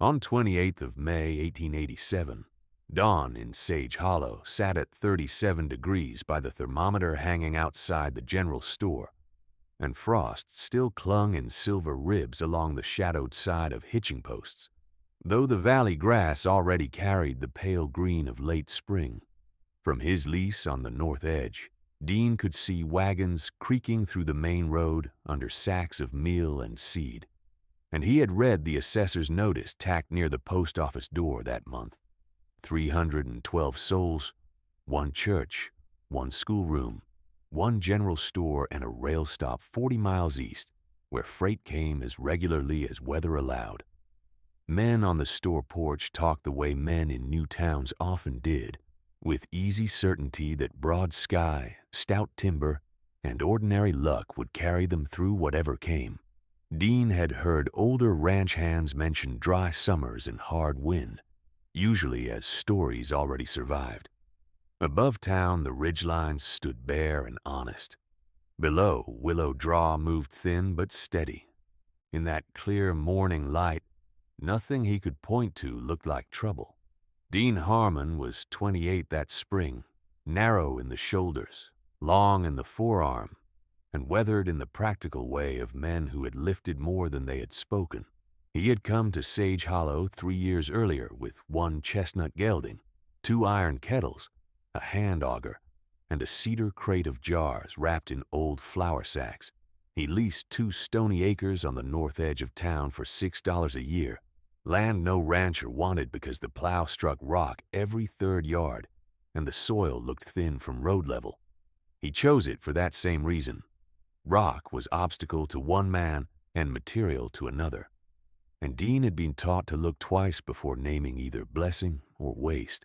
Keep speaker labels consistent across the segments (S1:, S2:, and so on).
S1: On 28th of May, 1887, dawn in Sage Hollow sat at 37 degrees by the thermometer hanging outside the general store, and frost still clung in silver ribs along the shadowed side of hitching posts, though the valley grass already carried the pale green of late spring. From his lease on the north edge, Dean could see wagons creaking through the main road under sacks of meal and seed, and he had read the assessor's notice tacked near the post office door that month. 312 souls, one church, one schoolroom, one general store, and a rail stop 40 miles east, where freight came as regularly as weather allowed. Men on the store porch talked the way men in new towns often did, with easy certainty that broad sky, stout timber, and ordinary luck would carry them through whatever came. Dean had heard older ranch hands mention dry summers and hard wind, usually as stories already survived. Above town, the ridgelines stood bare and honest. Below, Willow Draw moved thin but steady. In that clear morning light, nothing he could point to looked like trouble. Dean Harmon was 28 that spring, narrow in the shoulders, long in the forearm, and weathered in the practical way of men who had lifted more than they had spoken. He had come to Sage Hollow 3 years earlier with one chestnut gelding, 2 iron kettles, a hand auger, and a cedar crate of jars wrapped in old flour sacks. He leased 2 stony acres on the north edge of town for $6 a year, land no rancher wanted because the plow struck rock every third yard and the soil looked thin from road level. He chose it for that same reason. Rock was obstacle to one man and material to another, and Dean had been taught to look twice before naming either blessing or waste.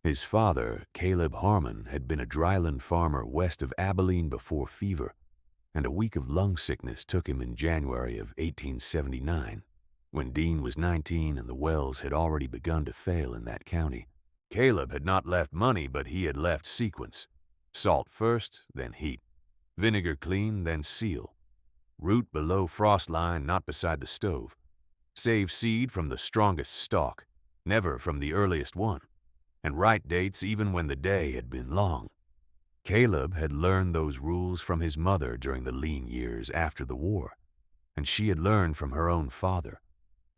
S1: His father, Caleb Harmon, had been a dryland farmer west of Abilene before fever, and a week of lung sickness took him in January of 1879, when Dean was 19 and the wells had already begun to fail in that county. Caleb had not left money, but he had left sequence. Salt first, then heat. Vinegar clean, then seal. Root below frost line, not beside the stove. Save seed from the strongest stalk, never from the earliest one, and write dates even when the day had been long. Caleb had learned those rules from his mother during the lean years after the war, and she had learned from her own father,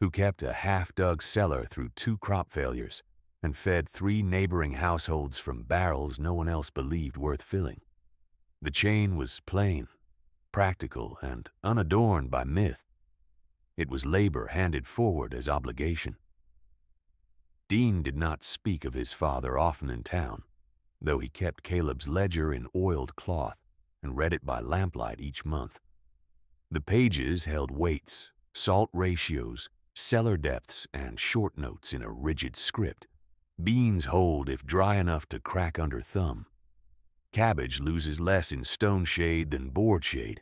S1: who kept a half-dug cellar through 2 crop failures and fed 3 neighboring households from barrels no one else believed worth filling. The chain was plain, practical, and unadorned by myth. It was labor handed forward as obligation. Dean did not speak of his father often in town, though he kept Caleb's ledger in oiled cloth and read it by lamplight each month. The pages held weights, salt ratios, cellar depths, and short notes in a rigid script. Beans hold if dry enough to crack under thumb. Cabbage loses less in stone shade than board shade.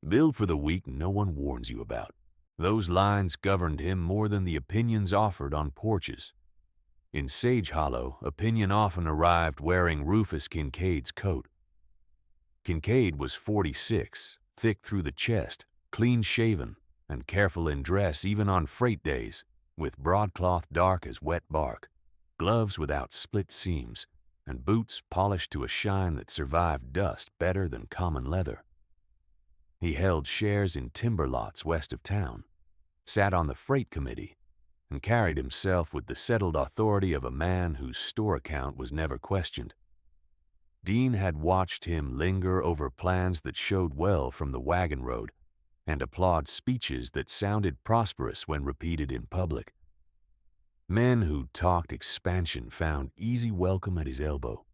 S1: Bill for the week no one warns you about. Those lines governed him more than the opinions offered on porches. In Sage Hollow, opinion often arrived wearing Rufus Kincaid's coat. Kincaid was 46, thick through the chest, clean-shaven, and careful in dress even on freight days, with broadcloth dark as wet bark, gloves without split seams, and boots polished to a shine that survived dust better than common leather. He held shares in timber lots west of town, sat on the freight committee, and carried himself with the settled authority of a man whose store account was never questioned. Dean had watched him linger over plans that showed well from the wagon road and applaud speeches that sounded prosperous when repeated in public. Men who talked expansion found easy welcome at his elbow.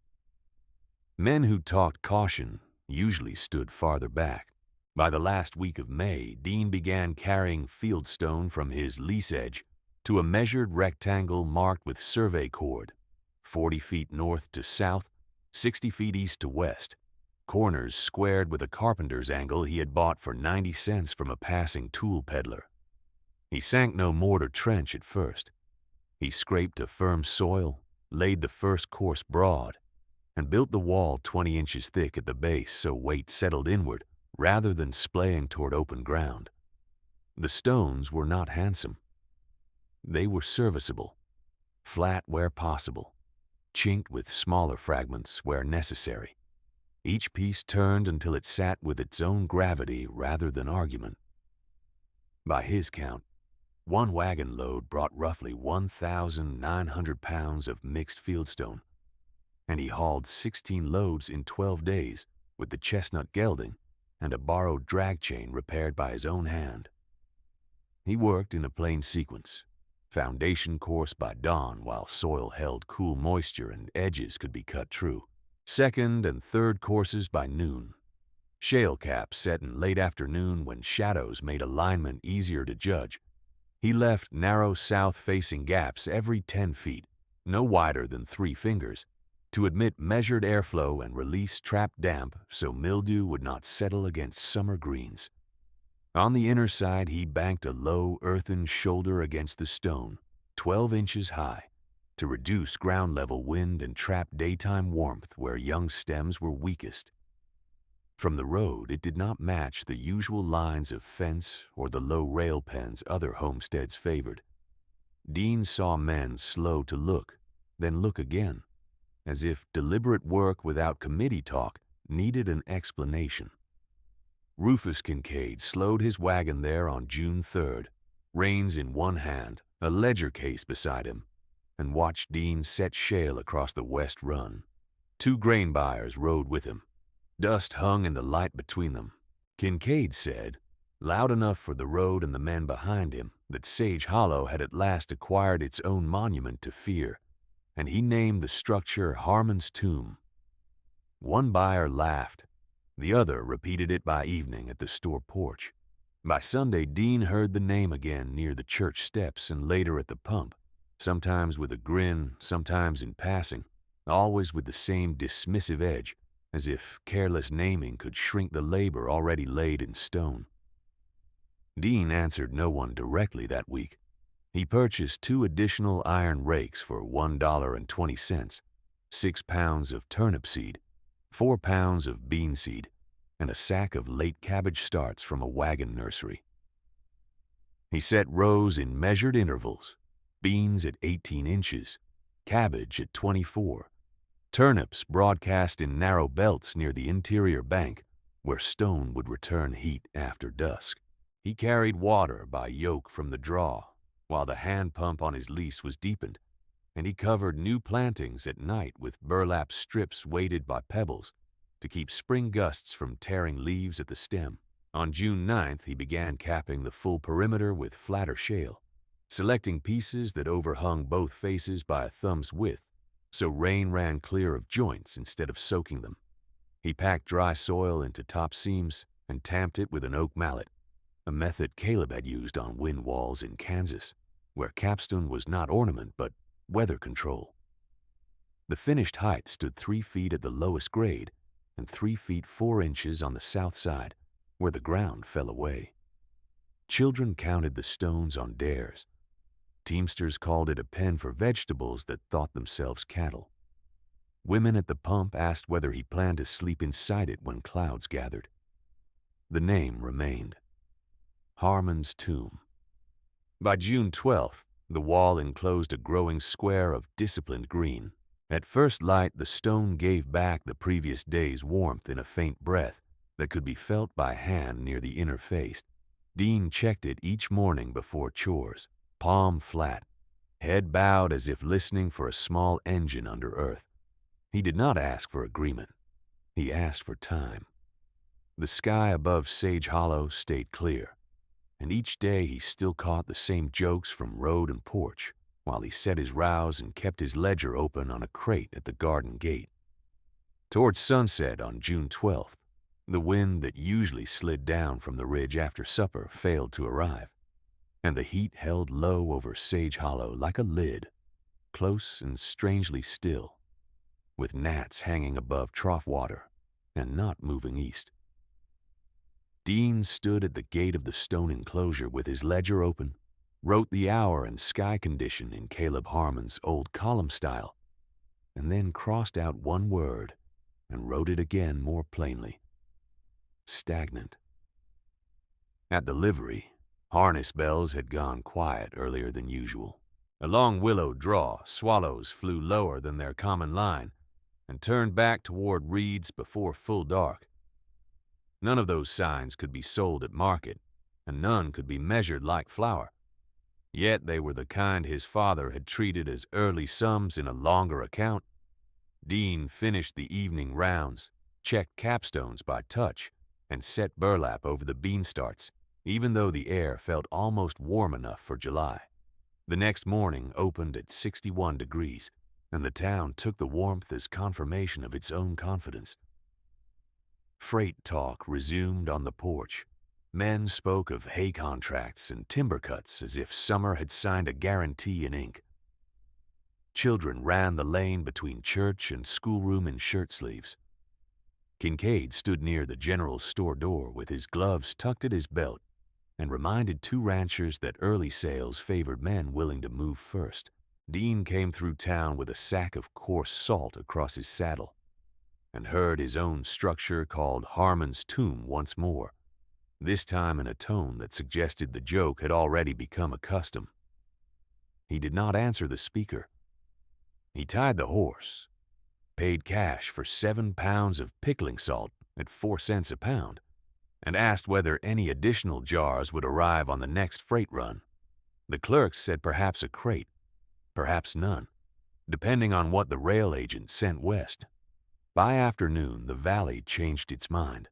S1: Men who talked caution usually stood farther back. By the last week of May, Dean began carrying Fieldstone from his lease edge to a measured rectangle marked with survey cord, 40 feet north to south, 60 feet east to west, corners squared with a carpenter's angle he had bought for 90 cents from a passing tool peddler. He sank no mortar trench at first. He scraped a firm soil, laid the first course broad, and built the wall 20 inches thick at the base so weight settled inward rather than splaying toward open ground. The stones were not handsome. They were serviceable, flat where possible, chinked with smaller fragments where necessary. Each piece turned until it sat with its own gravity rather than argument. By his count, one wagon load brought roughly 1,900 pounds of mixed fieldstone, and he hauled 16 loads in 12 days with the chestnut gelding and a borrowed drag chain repaired by his own hand. He worked in a plain sequence: foundation course by dawn while soil held cool moisture and edges could be cut true. Second and third courses by noon. Shale caps set in late afternoon when shadows made alignment easier to judge. He left narrow south-facing gaps every 10 feet, no wider than 3 fingers, to admit measured airflow and release trapped damp so mildew would not settle against summer greens. On the inner side, he banked a low earthen shoulder against the stone, 12 inches high, to reduce ground-level wind and trap daytime warmth where young stems were weakest. From the road, it did not match the usual lines of fence or the low rail pens other homesteads favored. Dean saw men slow to look, then look again, as if deliberate work without committee talk needed an explanation. Rufus Kincaid slowed his wagon there on June 3rd, reins in one hand, a ledger case beside him, and watched Dean set shale across the west run. 2 grain buyers rode with him. Dust hung in the light between them. Kincaid said, loud enough for the road and the men behind him, that Sage Hollow had at last acquired its own monument to fear, and he named the structure Harmon's Tomb. One buyer laughed. The other repeated it by evening at the store porch. By Sunday, Dean heard the name again near the church steps and later at the pump, sometimes with a grin, sometimes in passing, always with the same dismissive edge, as if careless naming could shrink the labor already laid in stone. Dean answered no one directly that week. He purchased 2 additional iron rakes for $1.20, 6 pounds of turnip seed, 4 pounds of bean seed, and a sack of late cabbage starts from a wagon nursery. He set rows in measured intervals: beans at 18 inches, cabbage at 24, turnips broadcast in narrow belts near the interior bank, where stone would return heat after dusk. He carried water by yoke from the draw, while the hand pump on his lease was deepened, and he covered new plantings at night with burlap strips weighted by pebbles to keep spring gusts from tearing leaves at the stem. On June 9th, he began capping the full perimeter with flatter shale, selecting pieces that overhung both faces by a thumb's width, so rain ran clear of joints instead of soaking them. He packed dry soil into top seams and tamped it with an oak mallet, a method Caleb had used on wind walls in Kansas, where capstone was not ornament but weather control. The finished height stood 3 feet at the lowest grade and 3 feet 4 inches on the south side, where the ground fell away. Children counted the stones on dares. Teamsters called it a pen for vegetables that thought themselves cattle. Women at the pump asked whether he planned to sleep inside it when clouds gathered. The name remained: Harmon's Tomb. By June 12th, the wall enclosed a growing square of disciplined green. At first light, the stone gave back the previous day's warmth in a faint breath that could be felt by hand near the inner face. Dean checked it each morning before chores, palm flat, head bowed as if listening for a small engine under earth. He did not ask for agreement. He asked for time. The sky above Sage Hollow stayed clear, and each day he still caught the same jokes from road and porch while he set his rouse and kept his ledger open on a crate at the garden gate. Towards sunset on June 12th, the wind that usually slid down from the ridge after supper failed to arrive, and the heat held low over Sage Hollow like a lid, close and strangely still, with gnats hanging above trough water and not moving east. Dean stood at the gate of the stone enclosure with his ledger open, wrote the hour and sky condition in Caleb Harmon's old column style, and then crossed out one word and wrote it again more plainly: stagnant. At the livery, Harness bells had gone quiet earlier than usual. Along Willow Draw, swallows flew lower than their common line and turned back toward reeds before full dark. None of those signs could be sold at market, and none could be measured like flour. Yet they were the kind his father had treated as early sums in a longer account. Dean finished the evening rounds, checked capstones by touch, and set burlap over the bean starts, even though the air felt almost warm enough for July. The next morning opened at 61 degrees, and the town took the warmth as confirmation of its own confidence. Freight talk resumed on the porch. Men spoke of hay contracts and timber cuts as if summer had signed a guarantee in ink. Children ran the lane between church and schoolroom in shirt sleeves. Kincaid stood near the general store door with his gloves tucked at his belt and reminded two ranchers that early sales favored men willing to move first. Dean came through town with a sack of coarse salt across his saddle and heard his own structure called Harmon's Tomb once more, this time in a tone that suggested the joke had already become a custom. He did not answer the speaker. He tied the horse, paid cash for 7 pounds of pickling salt at 4 cents a pound, and asked whether any additional jars would arrive on the next freight run. The clerks said perhaps a crate, perhaps none, depending on what the rail agent sent west. By afternoon, the valley changed its mind.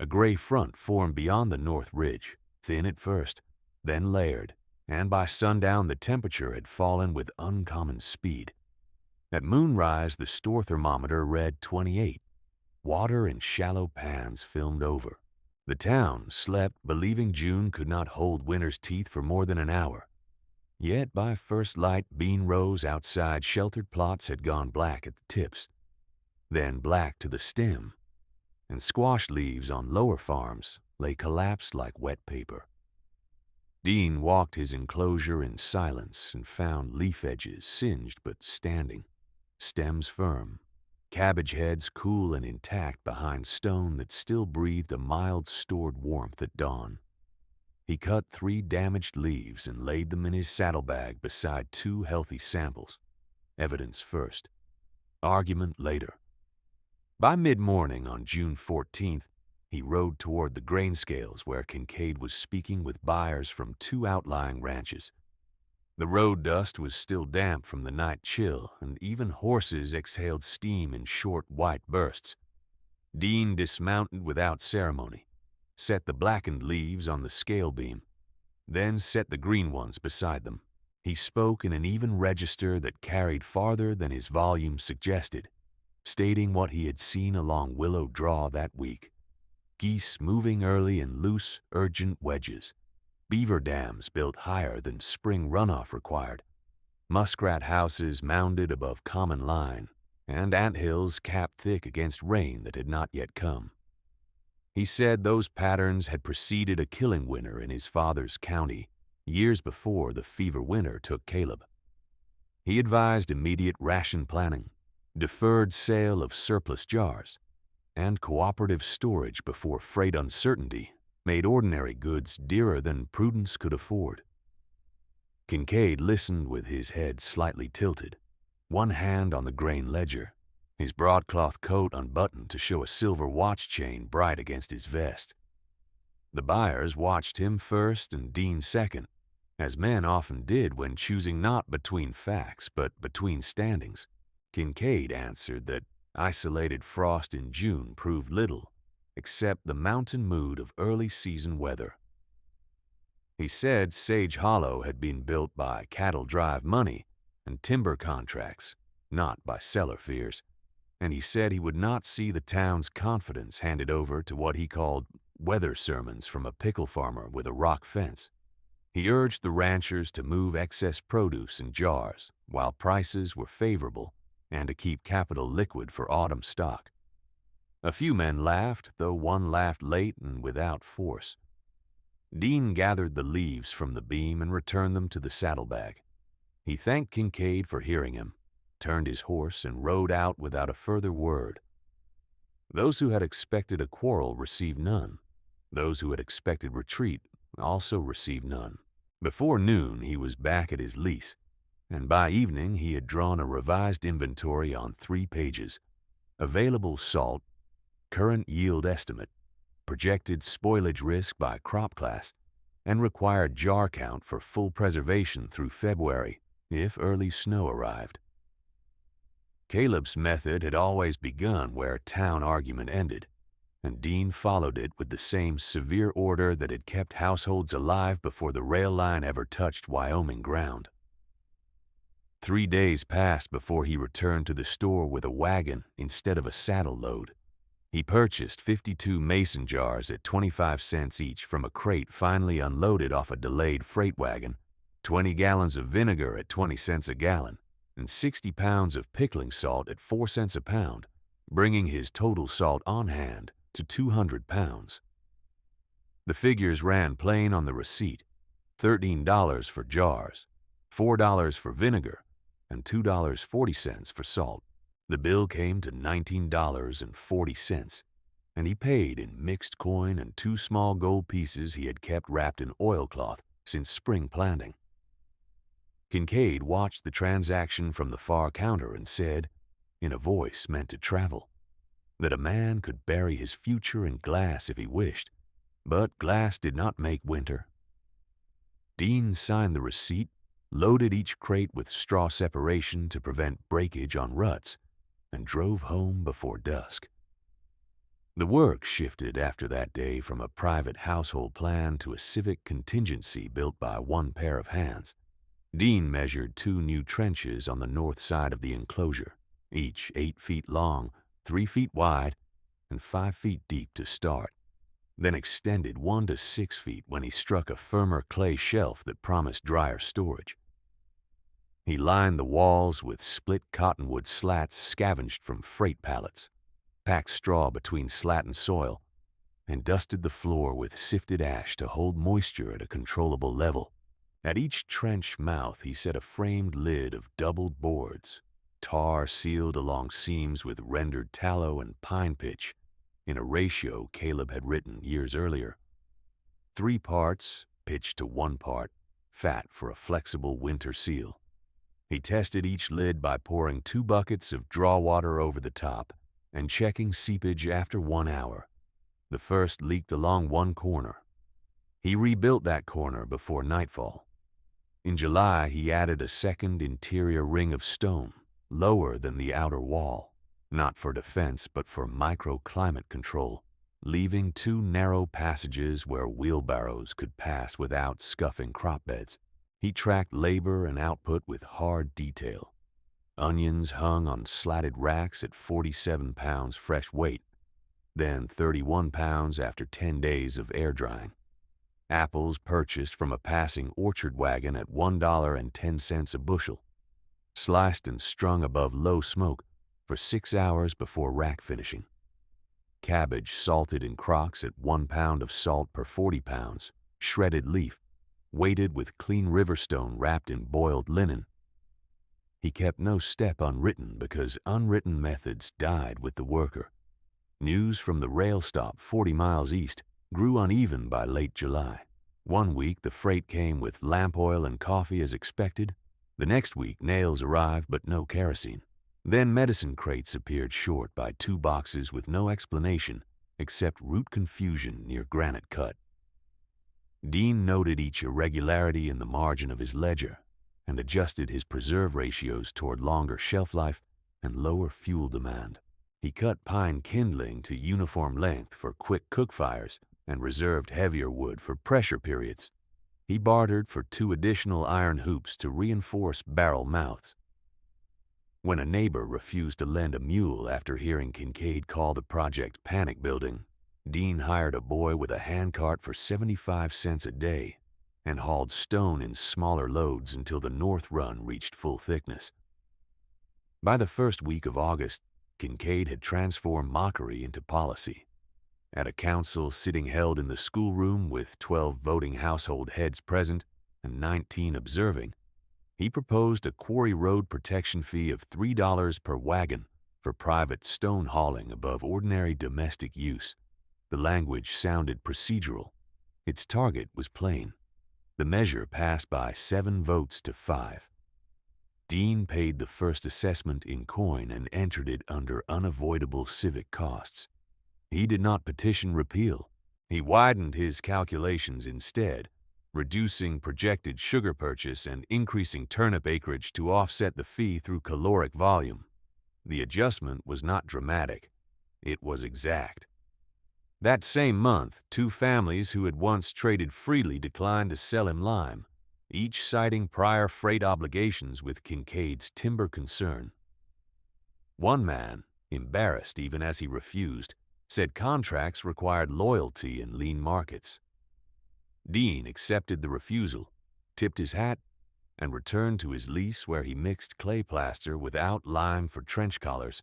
S1: A gray front formed beyond the north ridge, thin at first, then layered, and by sundown the temperature had fallen with uncommon speed. At moonrise, the store thermometer read 28. Water in shallow pans filmed over. The town slept, believing June could not hold winter's teeth for more than an hour. Yet by first light, bean rows outside sheltered plots had gone black at the tips, then black to the stem, and squash leaves on lower farms lay collapsed like wet paper. Dean walked his enclosure in silence and found leaf edges singed but standing, stems firm, cabbage heads cool and intact behind stone that still breathed a mild stored warmth at dawn. He cut 3 damaged leaves and laid them in his saddlebag beside 2 healthy samples. Evidence first, argument later. By mid-morning on June 14th, he rode toward the grain scales where Kincaid was speaking with buyers from 2 outlying ranches. The road dust was still damp from the night chill, and even horses exhaled steam in short white bursts. Dean dismounted without ceremony, set the blackened leaves on the scale beam, then set the green ones beside them. He spoke in an even register that carried farther than his volume suggested, stating what he had seen along Willow Draw that week. Geese moving early in loose, urgent wedges. Beaver dams built higher than spring runoff required. Muskrat houses mounded above common line, and anthills capped thick against rain that had not yet come. He said those patterns had preceded a killing winter in his father's county, years before the fever winter took Caleb. He advised immediate ration planning, deferred sale of surplus jars, and cooperative storage before freight uncertainty made ordinary goods dearer than prudence could afford. Kincaid listened with his head slightly tilted, one hand on the grain ledger, his broadcloth coat unbuttoned to show a silver watch chain bright against his vest. The buyers watched him first and Dean second, as men often did when choosing not between facts but between standings. Kincaid answered that isolated frost in June proved little except the mountain mood of early season weather. He said Sage Hollow had been built by cattle drive money and timber contracts, not by seller fears, and he said he would not see the town's confidence handed over to what he called weather sermons from a pickle farmer with a rock fence. He urged the ranchers to move excess produce in jars while prices were favorable and to keep capital liquid for autumn stock. A few men laughed, though one laughed late and without force. Dean gathered the leaves from the beam and returned them to the saddlebag. He thanked Kincaid for hearing him, turned his horse, and rode out without a further word. Those who had expected a quarrel received none. Those who had expected retreat also received none. Before noon, he was back at his lease, and by evening he had drawn a revised inventory on 3 pages: available salt, current yield estimate, projected spoilage risk by crop class, and required jar count for full preservation through February if early snow arrived. Caleb's method had always begun where town argument ended, and Dean followed it with the same severe order that had kept households alive before the rail line ever touched Wyoming ground. 3 days passed before he returned to the store with a wagon instead of a saddle load. He purchased 52 mason jars at 25 cents each from a crate finally unloaded off a delayed freight wagon, 20 gallons of vinegar at 20 cents a gallon, and 60 pounds of pickling salt at 4 cents a pound, bringing his total salt on hand to 200 pounds. The figures ran plain on the receipt: $13 for jars, $4 for vinegar, and $2.40 for salt. The bill came to $19.40, and he paid in mixed coin and 2 small gold pieces he had kept wrapped in oilcloth since spring planting. Kincaid watched the transaction from the far counter and said, in a voice meant to travel, that a man could bury his future in glass if he wished, but glass did not make winter. Dean signed the receipt, loaded each crate with straw separation to prevent breakage on ruts, and drove home before dusk. The work shifted after that day from a private household plan to a civic contingency built by one pair of hands. Dean measured 2 new trenches on the north side of the enclosure, each 8 feet long, 3 feet wide, and 5 feet deep to start, then extended 1 to 6 feet when he struck a firmer clay shelf that promised drier storage. He lined the walls with split cottonwood slats scavenged from freight pallets, packed straw between slat and soil, and dusted the floor with sifted ash to hold moisture at a controllable level. At each trench mouth he set a framed lid of doubled boards, tar sealed along seams with rendered tallow and pine pitch, in a ratio Caleb had written years earlier: 3 parts pitch to 1 part fat for a flexible winter seal. He tested each lid by pouring 2 buckets of draw water over the top and checking seepage after 1 hour. The first leaked along one corner. He rebuilt that corner before nightfall. In July, he added a second interior ring of stone, lower than the outer wall, not for defense but for microclimate control, leaving 2 narrow passages where wheelbarrows could pass without scuffing crop beds. He tracked labor and output with hard detail. Onions hung on slatted racks at 47 pounds fresh weight, then 31 pounds after 10 days of air drying. Apples purchased from a passing orchard wagon at $1.10 a bushel, sliced and strung above low smoke for 6 hours before rack finishing. Cabbage salted in crocks at 1 pound of salt per 40 pounds, shredded leaf, weighted with clean riverstone wrapped in boiled linen. He kept no step unwritten because unwritten methods died with the worker. News from the rail stop 40 miles east grew uneven by late July. One week the freight came with lamp oil and coffee as expected. The next week nails arrived but no kerosene. Then medicine crates appeared short by 2 boxes with no explanation except root confusion near Granite Cut. Dean noted each irregularity in the margin of his ledger and adjusted his preserve ratios toward longer shelf life and lower fuel demand. He cut pine kindling to uniform length for quick cook fires and reserved heavier wood for pressure periods. He bartered for 2 additional iron hoops to reinforce barrel mouths. When a neighbor refused to lend a mule after hearing Kincaid call the project panic building, Dean hired a boy with a handcart for 75 cents a day and hauled stone in smaller loads until the north run reached full thickness. By the first week of August, Kincaid had transformed mockery into policy. At a council sitting held in the schoolroom with 12 voting household heads present and 19 observing, he proposed a quarry road protection fee of $3 per wagon for private stone hauling above ordinary domestic use. The language sounded procedural, Its target was plain. The measure passed by 7 votes to 5. Dean paid the first assessment in coin and entered it under unavoidable civic costs. He did not petition repeal. He widened his calculations instead, reducing projected sugar purchase and increasing turnip acreage to offset the fee through caloric volume. The adjustment was not dramatic. It was exact. That same month, 2 families who had once traded freely declined to sell him lime, each citing prior freight obligations with Kincaid's timber concern. One man, embarrassed even as he refused, said contracts required loyalty in lean markets. Dean accepted the refusal, tipped his hat, and returned to his lease where he mixed clay plaster without lime for trench collars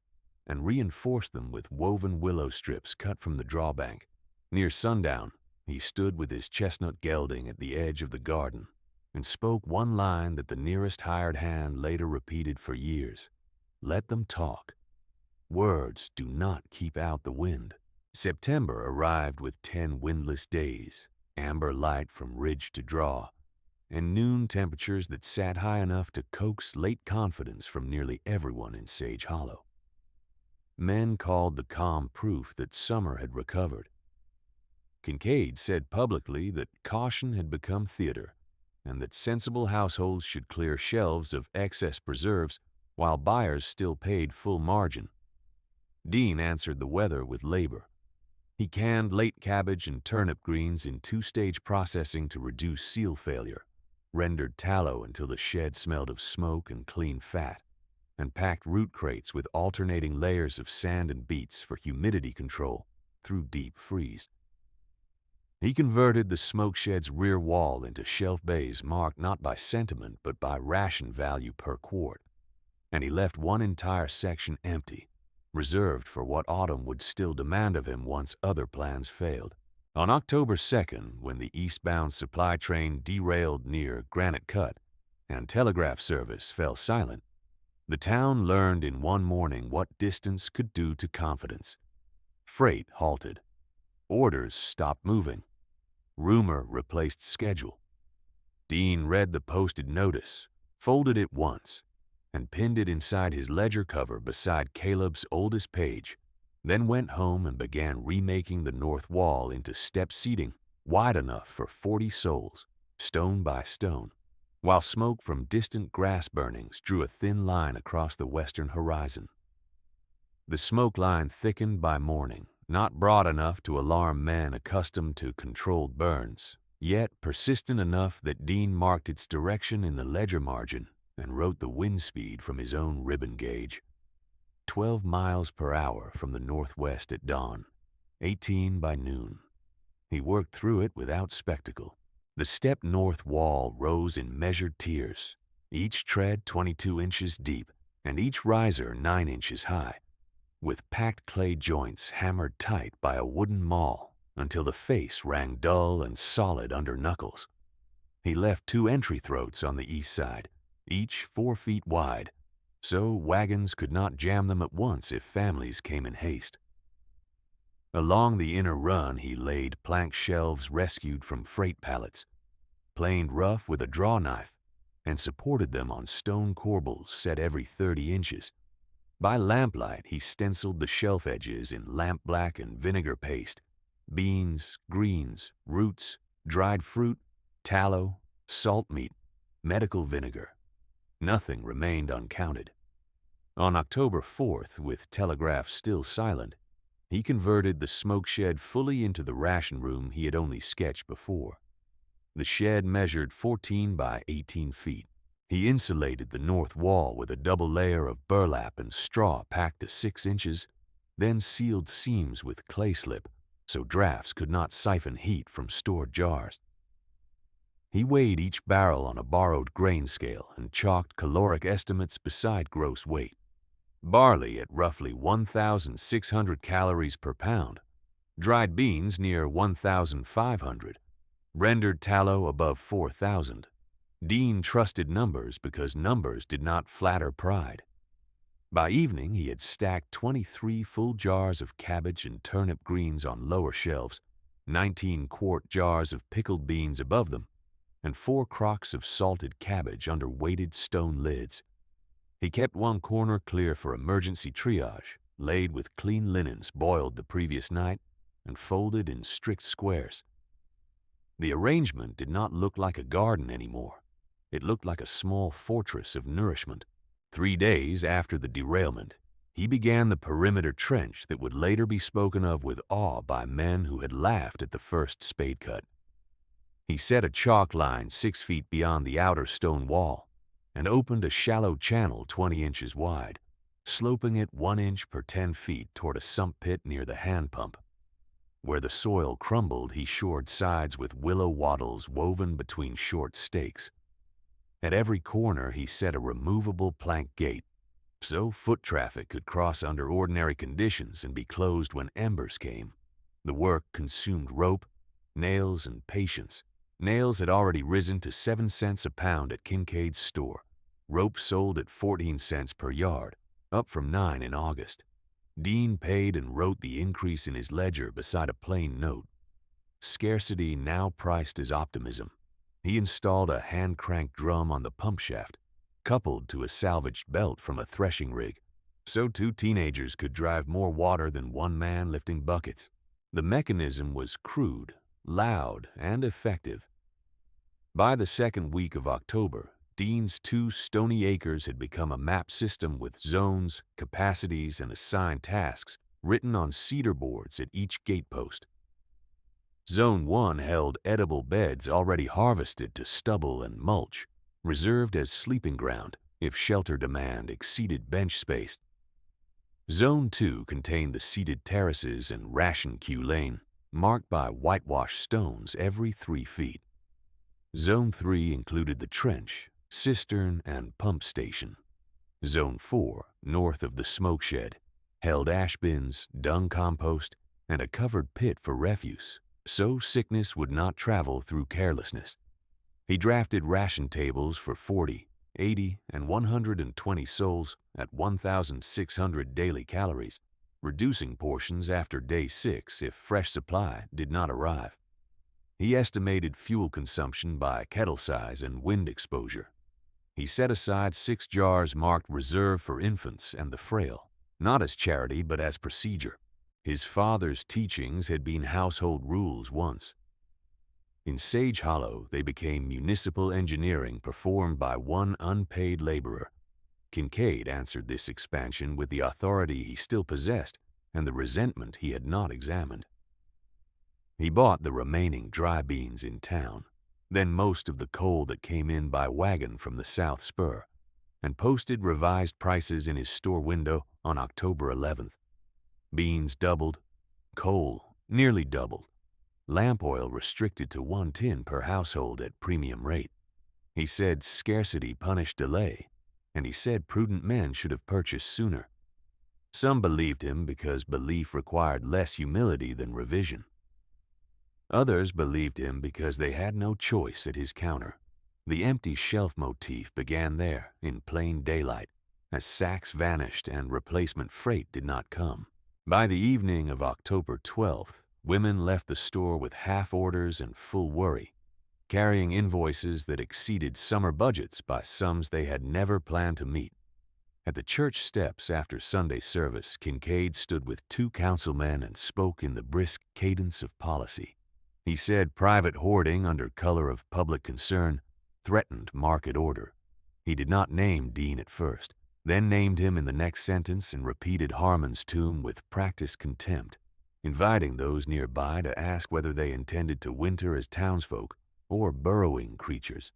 S1: and reinforced them with woven willow strips cut from the drawbank. Near sundown, he stood with his chestnut gelding at the edge of the garden and spoke one line that the nearest hired hand later repeated for years. Let them talk. Words do not keep out the wind. September arrived with 10 windless days, amber light from ridge to draw, and noon temperatures that sat high enough to coax late confidence from nearly everyone in Sage Hollow. Men called the calm proof that summer had recovered. Kincaid said publicly that caution had become theater, and that sensible households should clear shelves of excess preserves while buyers still paid full margin. Dean answered the weather with labor. He canned late cabbage and turnip greens in 2-stage processing to reduce seal failure, rendered tallow until the shed smelled of smoke and clean fat, and packed root crates with alternating layers of sand and beets for humidity control through deep freeze. He converted the smoke shed's rear wall into shelf bays marked not by sentiment but by ration value per quart, and he left one entire section empty, reserved for what autumn would still demand of him once other plans failed. On October 2nd, when the eastbound supply train derailed near Granite Cut and telegraph service fell silent, the town learned in one morning what distance could do to confidence. Freight halted. Orders stopped moving. Rumor replaced schedule. Dean read the posted notice, folded it once, and pinned it inside his ledger cover beside Caleb's oldest page, then went home and began remaking the north wall into step seating wide enough for 40 souls, stone by stone, while smoke from distant grass burnings drew a thin line across the western horizon. The smoke line thickened by morning, not broad enough to alarm men accustomed to controlled burns, yet persistent enough that Dean marked its direction in the ledger margin and wrote the wind speed from his own ribbon gauge. 12 miles per hour from the northwest at dawn, 18 by noon. He worked through it without spectacle. The step north wall rose in measured tiers, each tread 22 inches deep and each riser 9 inches high, with packed clay joints hammered tight by a wooden maul until the face rang dull and solid under knuckles. He left 2 entry throats on the east side, each 4 feet wide, so wagons could not jam them at once if families came in haste. Along the inner run he laid plank shelves rescued from freight pallets, planed rough with a draw knife, and supported them on stone corbels set every 30 inches. By lamplight he stenciled the shelf edges in lampblack and vinegar paste, beans, greens, roots, dried fruit, tallow, salt meat, medical vinegar. Nothing remained uncounted. On October 4th, with telegraph still silent, he converted the smoke shed fully into the ration room he had only sketched before. The shed measured 14 by 18 feet. He insulated the north wall with a double layer of burlap and straw packed to 6 inches, then sealed seams with clay slip so drafts could not siphon heat from stored jars. He weighed each barrel on a borrowed grain scale and chalked caloric estimates beside gross weight. Barley at roughly 1,600 calories per pound, dried beans near 1,500, rendered tallow above 4,000. Dean trusted numbers because numbers did not flatter pride. By evening, he had stacked 23 full jars of cabbage and turnip greens on lower shelves 19-quart jars of pickled beans above them, and 4 crocks of salted cabbage under weighted stone lids. He kept one corner clear for emergency triage, laid with clean linens boiled the previous night and folded in strict squares. The arrangement did not look like a garden anymore. It looked like a small fortress of nourishment. 3 days after the derailment, he began the perimeter trench that would later be spoken of with awe by men who had laughed at the first spade cut. He set a chalk line 6 feet beyond the outer stone wall and opened a shallow channel 20 inches wide, sloping it 1 inch per 10 feet toward a sump pit near the hand pump. Where the soil crumbled, he shored sides with willow wattles woven between short stakes. At every corner, he set a removable plank gate, so foot traffic could cross under ordinary conditions and be closed when embers came. The work consumed rope, nails, and patience. Nails had already risen to 7 cents a pound at Kincaid's store. Rope sold at 14 cents per yard, up from 9 in August. Dean paid and wrote the increase in his ledger beside a plain note. Scarcity now priced as optimism. He installed a hand-cranked drum on the pump shaft, coupled to a salvaged belt from a threshing rig, so 2 teenagers could drive more water than 1 man lifting buckets. The mechanism was crude, loud, and effective. By the second week of October, Dean's 2 stony acres had become a map system with zones, capacities, and assigned tasks written on cedar boards at each gatepost. Zone 1 held edible beds already harvested to stubble and mulch, reserved as sleeping ground if shelter demand exceeded bench space. Zone 2 contained the seated terraces and ration queue lane, marked by whitewashed stones every 3 feet. Zone 3 included the trench, cistern, and pump station. Zone 4, north of the smoke shed, held ash bins, dung compost, and a covered pit for refuse, so sickness would not travel through carelessness. He drafted ration tables for 40, 80, and 120 souls at 1,600 daily calories, reducing portions after day 6 if fresh supply did not arrive. He estimated fuel consumption by kettle size and wind exposure. He set aside 6 jars marked reserved for infants and the frail, not as charity but as procedure. His father's teachings had been household rules once. In Sage Hollow, they became municipal engineering performed by 1 unpaid laborer. Kincaid answered this expansion with the authority he still possessed and the resentment he had not examined. He bought the remaining dry beans in town, then most of the coal that came in by wagon from the South Spur, and posted revised prices in his store window on October 11th. Beans doubled, coal nearly doubled, lamp oil restricted to 1 tin per household at premium rate. He said scarcity punished delay, and he said prudent men should have purchased sooner. Some believed him because belief required less humility than revision. Others believed him because they had no choice at his counter. The empty shelf motif began there in plain daylight, as sacks vanished and replacement freight did not come. By the evening of October 12th, women left the store with half orders and full worry, carrying invoices that exceeded summer budgets by sums they had never planned to meet. At the church steps after Sunday service, Kincaid stood with 2 councilmen and spoke in the brisk cadence of policy. He said private hoarding under color of public concern threatened market order. He did not name Dean at first, then named him in the next sentence and repeated Harmon's tomb with practiced contempt, inviting those nearby to ask whether they intended to winter as townsfolk or burrowing creatures.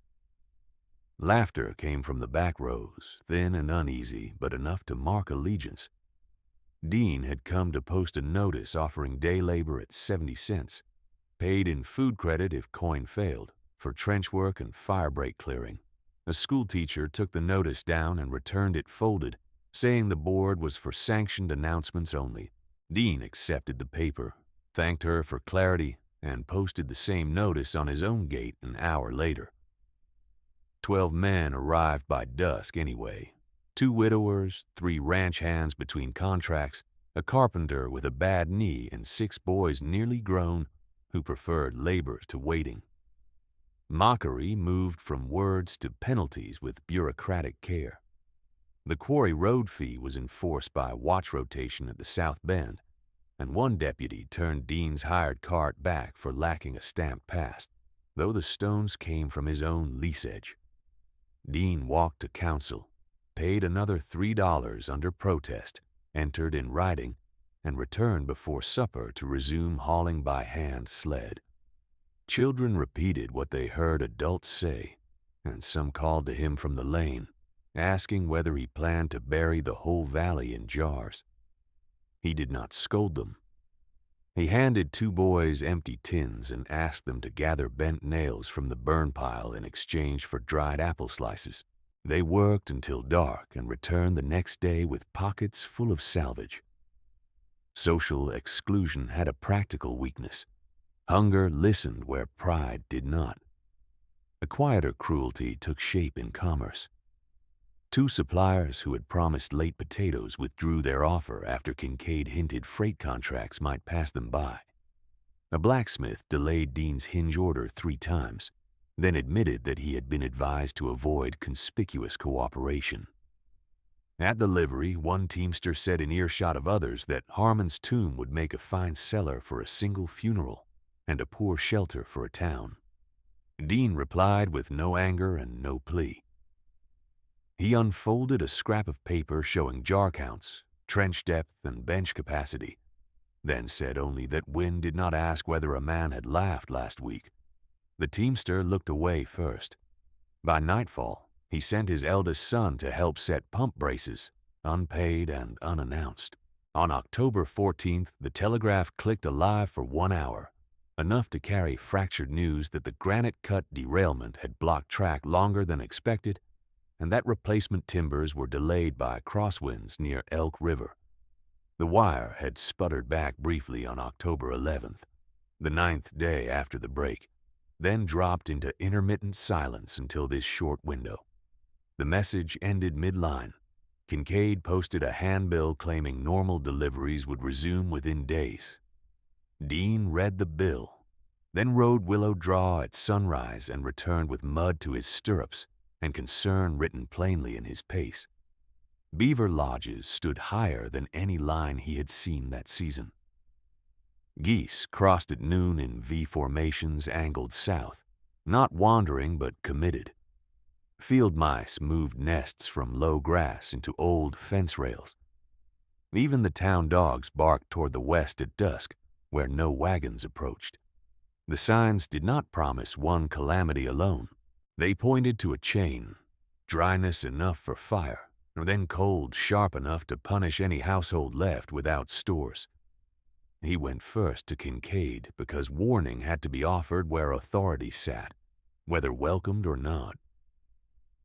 S1: Laughter came from the back rows, thin and uneasy, but enough to mark allegiance. Dean had come to post a notice offering day labor at 70 cents, paid in food credit if coin failed, for trench work and fire break clearing. A schoolteacher took the notice down and returned it folded, saying the board was for sanctioned announcements only. Dean accepted the paper, thanked her for clarity, and posted the same notice on his own gate an hour later. 12 men arrived by dusk anyway. 2 widowers, 3 ranch hands between contracts, a carpenter with a bad knee, and 6 boys nearly grown, who preferred labor to waiting. Mockery moved from words to penalties with bureaucratic care. The quarry road fee was enforced by watch rotation at the South Bend, and one deputy turned Dean's hired cart back for lacking a stamped pass, though the stones came from his own lease edge. Dean walked to council, paid another $3 under protest, entered in writing, and returned before supper to resume hauling by hand sled. Children repeated what they heard adults say, and some called to him from the lane, asking whether he planned to bury the whole valley in jars. He did not scold them. He handed two boys empty tins and asked them to gather bent nails from the burn pile in exchange for dried apple slices. They worked until dark and returned the next day with pockets full of salvage. Social exclusion had a practical weakness. Hunger listened where pride did not. A quieter cruelty took shape in commerce. Two suppliers who had promised late potatoes withdrew their offer after Kincaid hinted freight contracts might pass them by. A blacksmith delayed Dean's hinge order 3 times, then admitted that he had been advised to avoid conspicuous cooperation. At the livery, one teamster said in earshot of others that Harmon's tomb would make a fine cellar for a single funeral and a poor shelter for a town. Dean replied with no anger and no plea. He unfolded a scrap of paper showing jar counts, trench depth, and bench capacity, then said only that Wynne did not ask whether a man had laughed last week. The teamster looked away first. By nightfall, he sent his eldest son to help set pump braces, unpaid and unannounced. On October 14th, the telegraph clicked alive for 1 hour, enough to carry fractured news that the granite-cut derailment had blocked track longer than expected and that replacement timbers were delayed by crosswinds near Elk River. The wire had sputtered back briefly on October 11th, the 9th day after the break, then dropped into intermittent silence until this short window. The message ended mid-line. Kincaid posted a handbill claiming normal deliveries would resume within days. Dean read the bill, then rode Willow Draw at sunrise and returned with mud to his stirrups and concern written plainly in his pace. Beaver lodges stood higher than any line he had seen that season. Geese crossed at noon in V formations angled south, not wandering but committed. Field mice moved nests from low grass into old fence rails. Even the town dogs barked toward the west at dusk, where no wagons approached. The signs did not promise one calamity alone. They pointed to a chain, dryness enough for fire, then cold sharp enough to punish any household left without stores. He went first to Kincaid because warning had to be offered where authority sat, whether welcomed or not.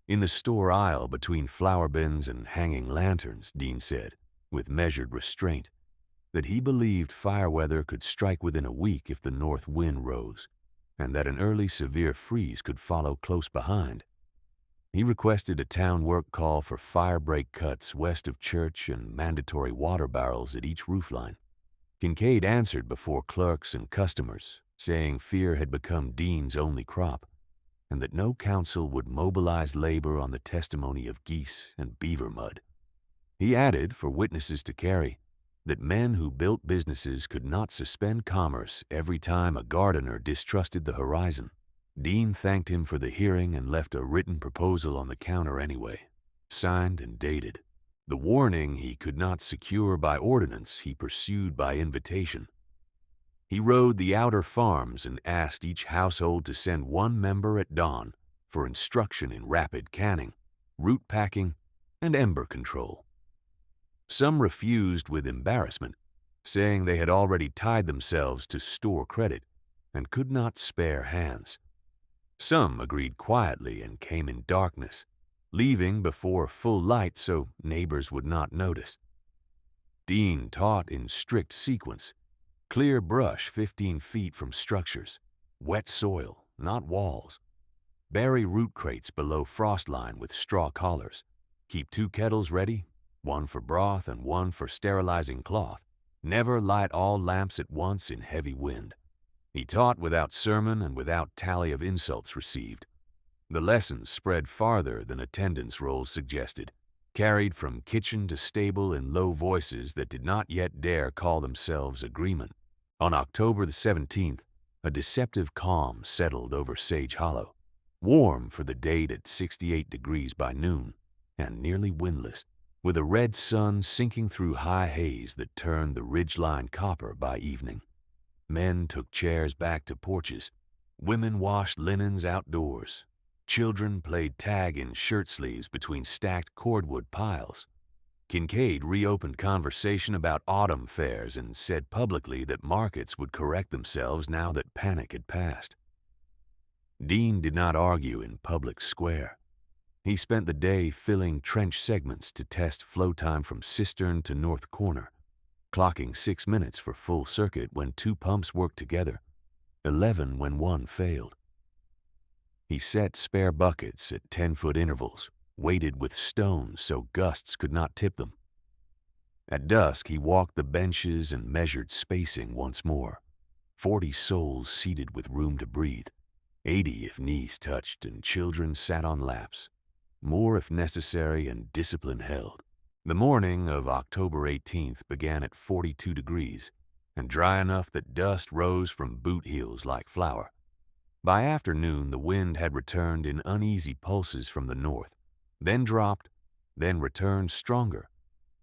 S1: In the store aisle between flour bins and hanging lanterns, Dean said, with measured restraint, that he believed fire weather could strike within a week if the north wind rose, and that an early severe freeze could follow close behind. He requested a town work call for fire break cuts west of church and mandatory water barrels at each roofline. Kincaid answered before clerks and customers, saying fear had become Dean's only crop, and that no council would mobilize labor on the testimony of geese and beaver mud. He added, for witnesses to carry, that men who built businesses could not suspend commerce every time a gardener distrusted the horizon. Dean thanked him for the hearing and left a written proposal on the counter anyway, signed and dated. The warning he could not secure by ordinance he pursued by invitation. He rode the outer farms and asked each household to send one member at dawn for instruction in rapid canning, root packing, and ember control. Some refused with embarrassment, saying they had already tied themselves to store credit and could not spare hands. Some agreed quietly and came in darkness, leaving before full light so neighbors would not notice. Dean taught in strict sequence, clear brush 15 feet from structures, wet soil, not walls. Bury root crates below frost line with straw collars. Keep 2 kettles ready, one for broth and one for sterilizing cloth. Never light all lamps at once in heavy wind. He taught without sermon and without tally of insults received. The lessons spread farther than attendance rolls suggested, carried from kitchen to stable in low voices that did not yet dare call themselves agreement. On October the 17th, a deceptive calm settled over Sage Hollow, warm for the date at 68 degrees by noon, and nearly windless, with a red sun sinking through high haze that turned the ridgeline copper by evening. Men took chairs back to porches. Women washed linens outdoors. Children played tag in shirt sleeves between stacked cordwood piles. Kincaid reopened conversation about autumn fairs and said publicly that markets would correct themselves now that panic had passed. Dean did not argue in public square. He spent the day filling trench segments to test flow time from cistern to north corner, clocking 6 minutes for full circuit when 2 pumps worked together, 11 when one failed. He set spare buckets at 10-foot intervals, weighted with stones so gusts could not tip them. At dusk, he walked the benches and measured spacing once more. 40 souls seated with room to breathe, 80 if knees touched and children sat on laps, more if necessary and discipline held. The morning of October 18th began at 42 degrees and dry enough that dust rose from boot heels like flour. By afternoon, the wind had returned in uneasy pulses from the north, then dropped, then returned stronger,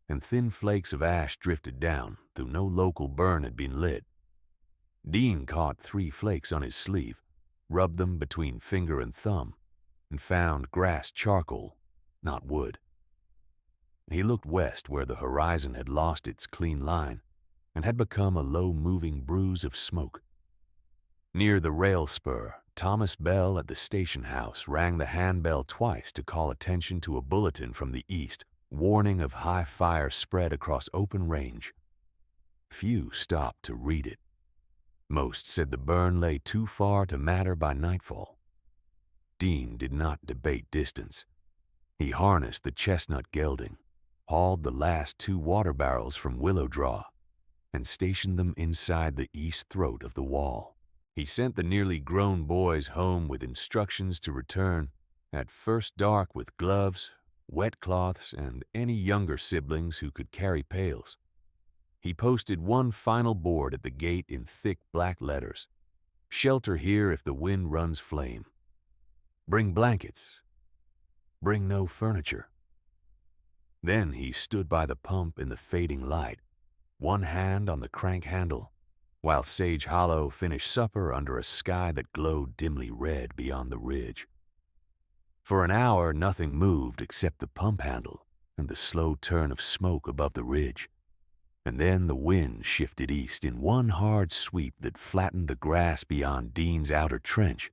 S1: and thin flakes of ash drifted down, though no local burn had been lit. Dean caught 3 flakes on his sleeve, rubbed them between finger and thumb, and found grass charcoal, not wood. He looked west where the horizon had lost its clean line and had become a low-moving bruise of smoke. Near the rail spur, Thomas Bell at the station house rang the handbell twice to call attention to a bulletin from the east, warning of high fire spread across open range. Few stopped to read it. Most said the burn lay too far to matter by nightfall. Dean did not debate distance. He harnessed the chestnut gelding, hauled the last 2 water barrels from Willow Draw, and stationed them inside the east throat of the wall. He sent the nearly grown boys home with instructions to return at first dark with gloves, wet cloths, and any younger siblings who could carry pails. He posted one final board at the gate in thick black letters. Shelter here if the wind runs flame. Bring blankets. Bring no furniture. Then he stood by the pump in the fading light, one hand on the crank handle, while Sage Hollow finished supper under a sky that glowed dimly red beyond the ridge. For an hour, nothing moved except the pump handle and the slow turn of smoke above the ridge. And then the wind shifted east in one hard sweep that flattened the grass beyond Dean's outer trench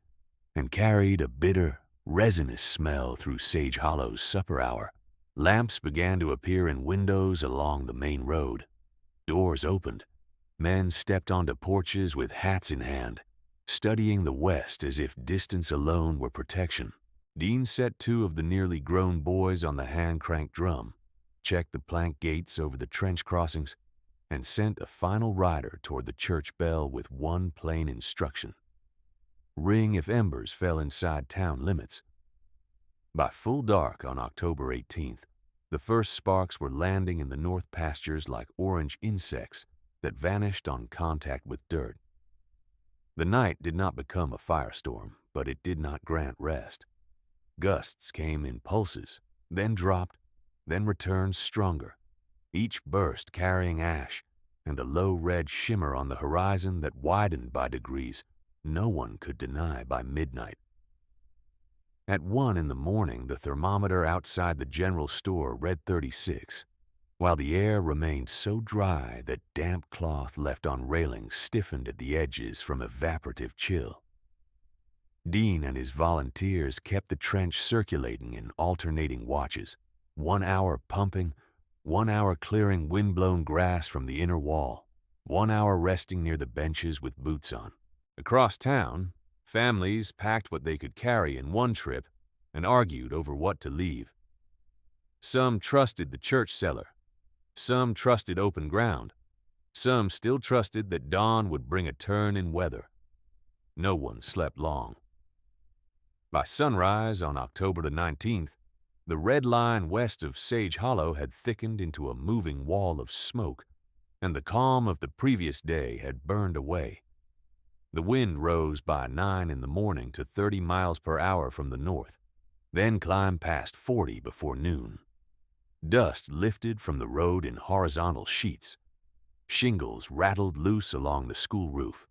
S1: and carried a bitter, resinous smell through Sage Hollow's supper hour. Lamps began to appear in windows along the main road. Doors opened. Men stepped onto porches with hats in hand, studying the west as if distance alone were protection. Dean set 2 of the nearly grown boys on the hand-cranked drum, checked the plank gates over the trench crossings, and sent a final rider toward the church bell with one plain instruction: ring if embers fell inside town limits. By full dark on October 18th, the first sparks were landing in the north pastures like orange insects that vanished on contact with dirt. The night did not become a firestorm, but it did not grant rest. Gusts came in pulses, then dropped, then returned stronger, each burst carrying ash and a low red shimmer on the horizon that widened by degrees no one could deny by midnight. At 1 in the morning, the thermometer outside the general store read 36, while the air remained so dry that damp cloth left on railings stiffened at the edges from evaporative chill. Dean and his volunteers kept the trench circulating in alternating watches, 1 hour pumping, 1 hour clearing wind-blown grass from the inner wall, 1 hour resting near the benches with boots on. Across town, families packed what they could carry in one trip and argued over what to leave. Some trusted the church cellar. Some trusted open ground. Some still trusted that dawn would bring a turn in weather. No one slept long. By sunrise on October the 19th, the red line west of Sage Hollow had thickened into a moving wall of smoke, and the calm of the previous day had burned away. The wind rose by 9 in the morning to 30 miles per hour from the north, then climbed past 40 before noon. Dust lifted from the road in horizontal sheets. Shingles rattled loose along the school roof.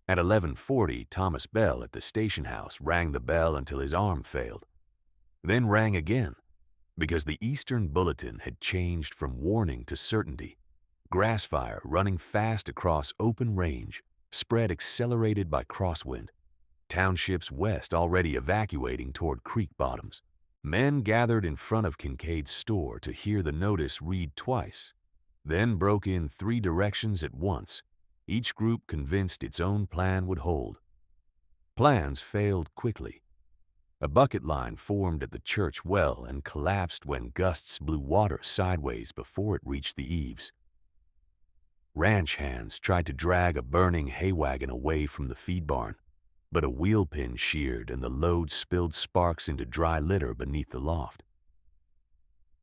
S1: At 11:40, Thomas Bell at the station house rang the bell until his arm failed, then rang again, because the Eastern Bulletin had changed from warning to certainty. Grass fire running fast across open range, spread accelerated by crosswind. Townships west already evacuating toward creek bottoms. Men gathered in front of Kincaid's store to hear the notice read twice, then broke in 3 directions at once, each group convinced its own plan would hold. Plans failed quickly. A bucket line formed at the church well and collapsed when gusts blew water sideways before it reached the eaves. Ranch hands tried to drag a burning hay wagon away from the feed barn, but a wheel pin sheared and the load spilled sparks into dry litter beneath the loft.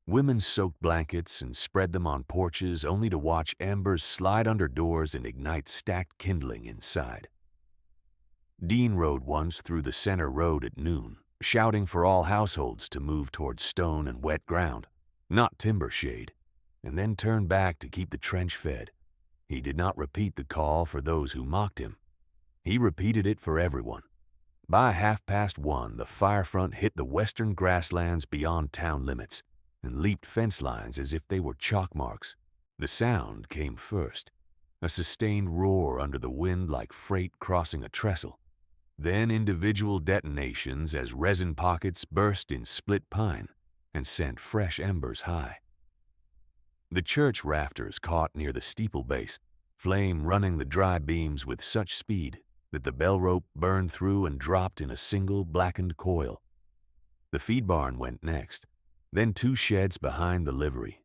S1: Women soaked blankets and spread them on porches only to watch embers slide under doors and ignite stacked kindling inside. Dean rode once through the center road at noon, shouting for all households to move toward stone and wet ground, not timber shade, and then turned back to keep the trench fed. He did not repeat the call for those who mocked him. He repeated it for everyone. By 1:30, the fire front hit the western grasslands beyond town limits and leaped fence lines as if they were chalk marks. The sound came first, a sustained roar under the wind like freight crossing a trestle, then individual detonations as resin pockets burst in split pine and sent fresh embers high. The church rafters caught near the steeple base, flame running the dry beams with such speed that the bell rope burned through and dropped in a single blackened coil. The feed barn went next, then 2 sheds behind the livery.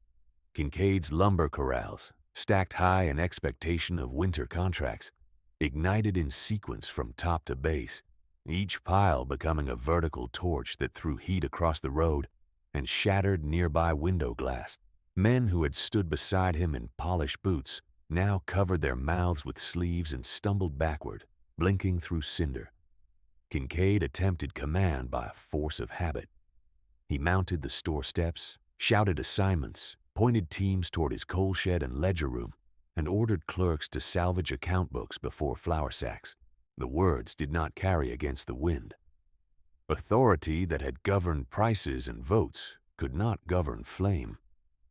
S1: Kincaid's lumber corrals, stacked high in expectation of winter contracts, ignited in sequence from top to base, each pile becoming a vertical torch that threw heat across the road and shattered nearby window glass. Men who had stood beside him in polished boots now covered their mouths with sleeves and stumbled backward, blinking through cinder. Kincaid attempted command by force of habit. He mounted the store steps, shouted assignments, pointed teams toward his coal shed and ledger room, and ordered clerks to salvage account books before flour sacks. The words did not carry against the wind. Authority that had governed prices and votes could not govern flame.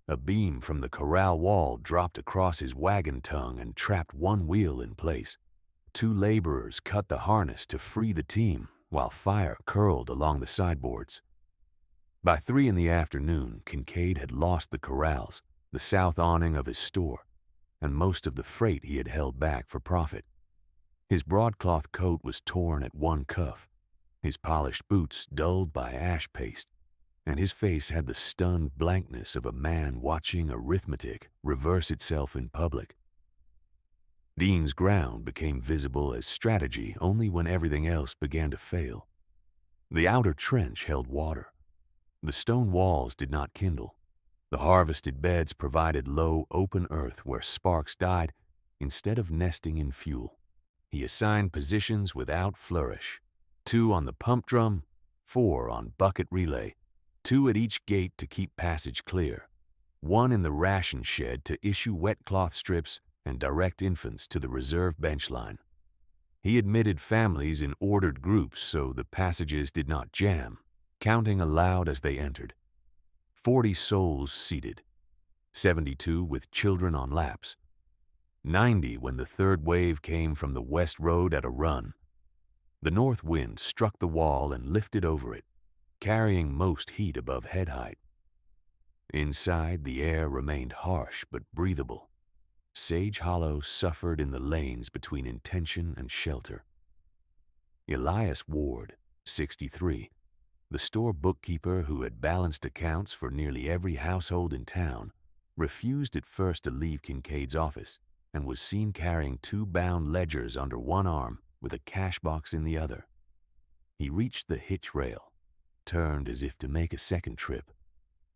S1: A beam from the corral wall dropped across his wagon tongue and trapped one wheel in place. 2 laborers cut the harness to free the team while fire curled along the sideboards. By 3 in the afternoon, Kincaid had lost the corrals, the south awning of his store, and most of the freight he had held back for profit. His broadcloth coat was torn at one cuff, his polished boots dulled by ash paste, and his face had the stunned blankness of a man watching arithmetic reverse itself in public. Dean's ground became visible as strategy only when everything else began to fail. The outer trench held water. The stone walls did not kindle. The harvested beds provided low, open earth where sparks died instead of nesting in fuel. He assigned positions without flourish. 2 on the pump drum, 4 on bucket relay, 2 at each gate to keep passage clear, 1 in the ration shed to issue wet cloth strips and direct infants to the reserve bench line. He admitted families in ordered groups so the passages did not jam, counting aloud as they entered. 40 souls seated, 72 with children on laps, 90 when the third wave came from the west road at a run. The north wind struck the wall and lifted over it, carrying most heat above head height. Inside, the air remained harsh but breathable. Sage Hollow suffered in the lanes between intention and shelter. Elias Ward, 63, the store bookkeeper who had balanced accounts for nearly every household in town, refused at first to leave Kincaid's office and was seen carrying 2 bound ledgers under one arm with a cash box in the other. He reached the hitch rail, turned as if to make a second trip,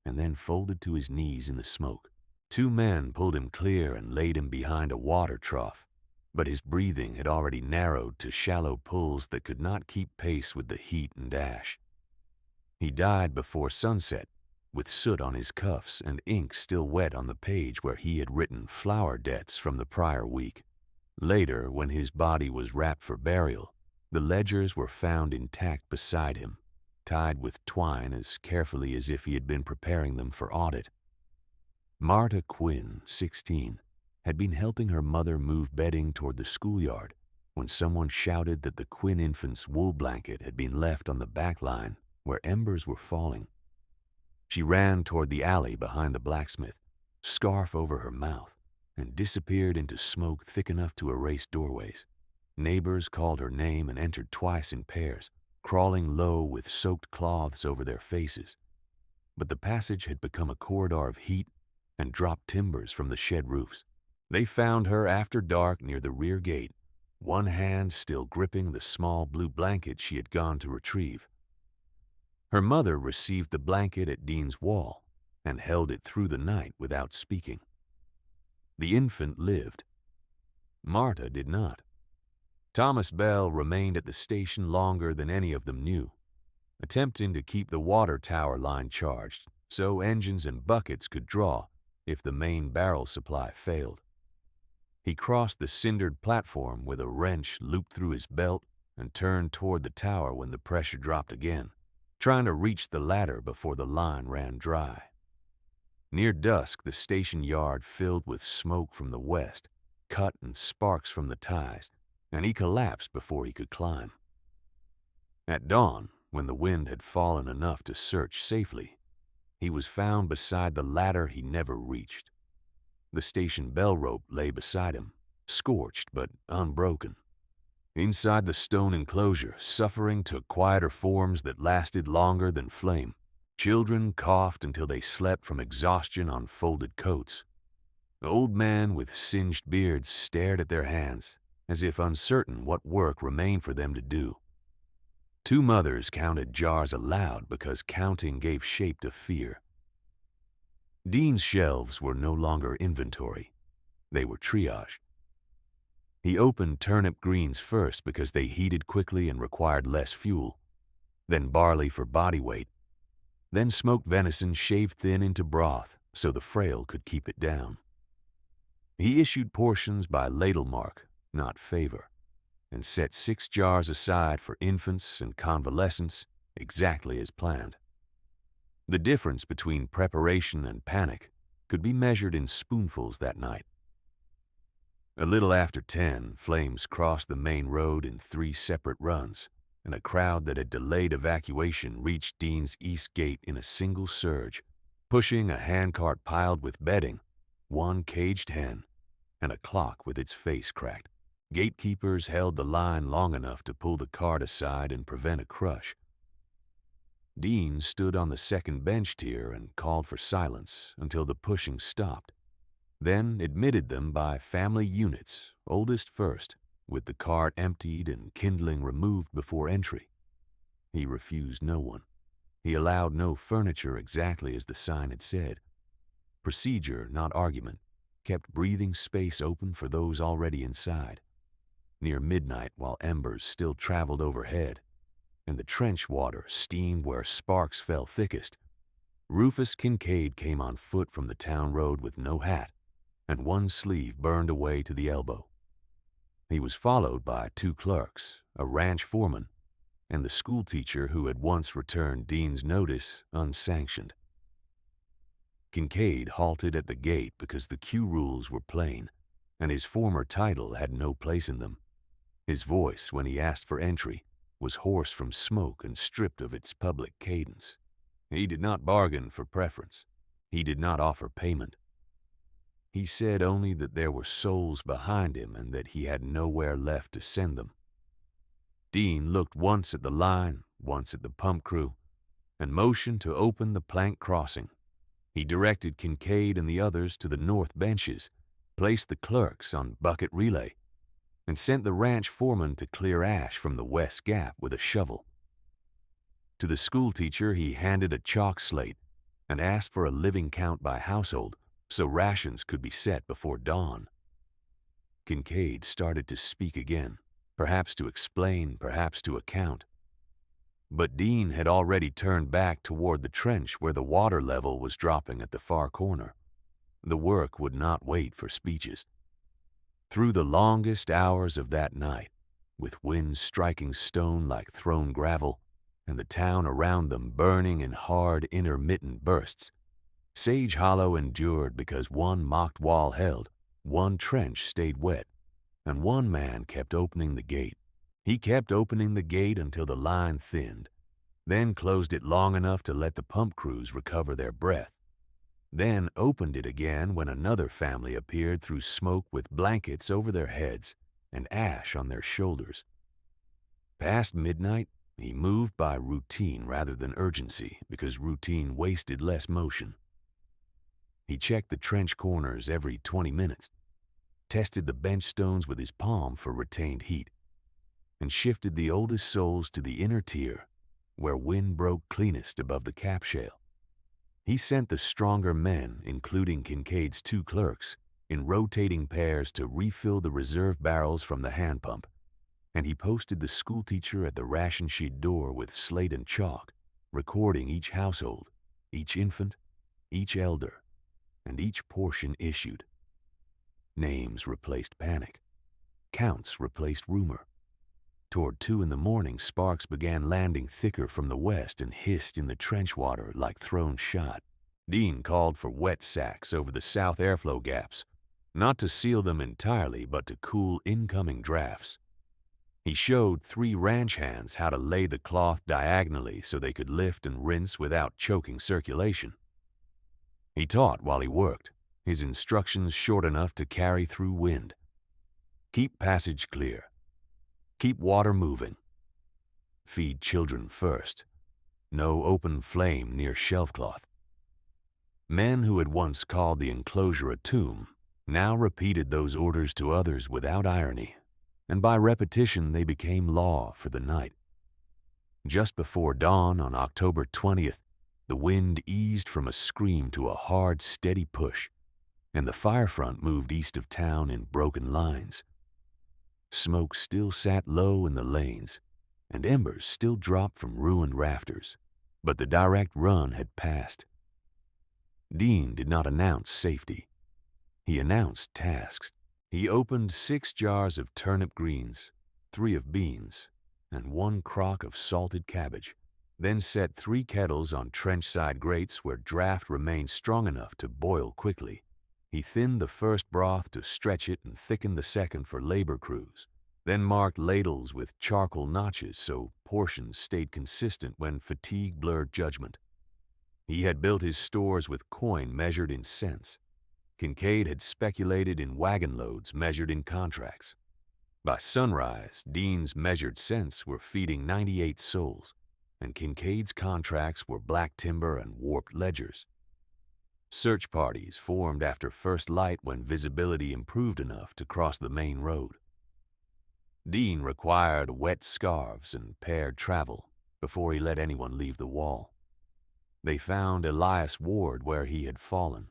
S1: and then folded to his knees in the smoke. Two men pulled him clear and laid him behind a water trough, but his breathing had already narrowed to shallow pools that could not keep pace with the heat and ash. He died before sunset, with soot on his cuffs and ink still wet on the page where he had written flower debts from the prior week. Later, when his body was wrapped for burial, the ledgers were found intact beside him, tied with twine as carefully as if he had been preparing them for audit. Marta Quinn, 16, had been helping her mother move bedding toward the schoolyard when someone shouted that the Quinn infant's wool blanket had been left on the back line where embers were falling. She ran toward the alley behind the blacksmith, scarf over her mouth, and disappeared into smoke thick enough to erase doorways. Neighbors called her name and entered twice in pairs, crawling low with soaked cloths over their faces. But the passage had become a corridor of heat and dropped timbers from the shed roofs. They found her after dark near the rear gate, one hand still gripping the small blue blanket she had gone to retrieve. Her mother received the blanket at Dean's wall and held it through the night without speaking. The infant lived. Marta did not. Thomas Bell remained at the station longer than any of them knew, attempting to keep the water tower line charged so engines and buckets could draw if the main barrel supply failed. He crossed the cindered platform with a wrench looped through his belt and turned toward the tower when the pressure dropped again, trying to reach the ladder before the line ran dry. Near dusk, the station yard filled with smoke from the west, cut and sparks from the ties, and he collapsed before he could climb. At dawn, when the wind had fallen enough to search safely, he was found beside the ladder he never reached. The station bell rope lay beside him, scorched but unbroken. Inside the stone enclosure, suffering took quieter forms that lasted longer than flame. Children coughed until they slept from exhaustion on folded coats. Old men with singed beards stared at their hands, as if uncertain what work remained for them to do. Two mothers counted jars aloud because counting gave shape to fear. Dean's shelves were no longer inventory. They were triage. He opened turnip greens first because they heated quickly and required less fuel, then barley for body weight, then smoked venison shaved thin into broth so the frail could keep it down. He issued portions by ladle mark, not favor, and set 6 jars aside for infants and convalescents exactly as planned. The difference between preparation and panic could be measured in spoonfuls that night. A little after 10, flames crossed the main road in 3 separate runs, and a crowd that had delayed evacuation reached Dean's east gate in a single surge, pushing a handcart piled with bedding, 1 caged hen, and a clock with its face cracked. Gatekeepers held the line long enough to pull the cart aside and prevent a crush. Dean stood on the second bench tier and called for silence until the pushing stopped, then admitted them by family units, oldest first, with the cart emptied and kindling removed before entry. He refused no one. He allowed no furniture exactly as the sign had said. Procedure, not argument, kept breathing space open for those already inside. Near midnight, while embers still traveled overhead, and the trench water steamed where sparks fell thickest, Rufus Kincaid came on foot from the town road with no hat, and one sleeve burned away to the elbow. He was followed by 2 clerks, a ranch foreman, and the schoolteacher who had once returned Dean's notice unsanctioned. Kincaid halted at the gate because the queue rules were plain, and his former title had no place in them. His voice, when he asked for entry, was hoarse from smoke and stripped of its public cadence. He did not bargain for preference. He did not offer payment. He said only that there were souls behind him and that he had nowhere left to send them. Dean looked once at the line, once at the pump crew, and motioned to open the plank crossing. He directed Kincaid and the others to the north benches, placed the clerks on bucket relay, and sent the ranch foreman to clear ash from the west gap with a shovel. To the schoolteacher, he handed a chalk slate and asked for a living count by household so rations could be set before dawn. Kincaid started to speak again, perhaps to explain, perhaps to account. But Dean had already turned back toward the trench where the water level was dropping at the far corner. The work would not wait for speeches. Through the longest hours of that night, with winds striking stone like thrown gravel, and the town around them burning in hard, intermittent bursts, Sage Hollow endured because one mocked wall held, one trench stayed wet, and one man kept opening the gate. He kept opening the gate until the line thinned, then closed it long enough to let the pump crews recover their breath, then opened it again when another family appeared through smoke with blankets over their heads and ash on their shoulders. Past midnight, he moved by routine rather than urgency because routine wasted less motion. He checked the trench corners every 20 minutes, tested the bench stones with his palm for retained heat, and shifted the oldest soles to the inner tier where wind broke cleanest above the cap shale. He sent the stronger men, including Kincaid's 2 clerks, in rotating pairs to refill the reserve barrels from the hand pump, and he posted the schoolteacher at the ration sheet door with slate and chalk, recording each household, each infant, each elder, and each portion issued. Names replaced panic. Counts replaced rumor. Toward 2 in the morning, sparks began landing thicker from the west and hissed in the trench water like thrown shot. Dean called for wet sacks over the south airflow gaps, not to seal them entirely, but to cool incoming drafts. He showed 3 ranch hands how to lay the cloth diagonally so they could lift and rinse without choking circulation. He taught while he worked, his instructions short enough to carry through wind. Keep passage clear. Keep water moving. Feed children first. No open flame near shelf cloth. Men who had once called the enclosure a tomb now repeated those orders to others without irony, and by repetition they became law for the night. Just before dawn on October 20th, the wind eased from a scream to a hard, steady push, and the fire front moved east of town in broken lines. Smoke still sat low in the lanes, and embers still dropped from ruined rafters, but the direct run had passed. Dean did not announce safety. He announced tasks. He opened 6 jars of turnip greens, 3 of beans, and 1 crock of salted cabbage, then set 3 kettles on trench-side grates where draft remained strong enough to boil quickly. He thinned the first broth to stretch it and thickened the second for labor crews, then marked ladles with charcoal notches so portions stayed consistent when fatigue blurred judgment. He had built his stores with coin measured in cents. Kincaid had speculated in wagon loads measured in contracts. By sunrise, Dean's measured cents were feeding 98 souls, and Kincaid's contracts were black timber and warped ledgers. Search parties formed after first light when visibility improved enough to cross the main road. Dean required wet scarves and paired travel before he let anyone leave the wall. They found Elias Ward where he had fallen.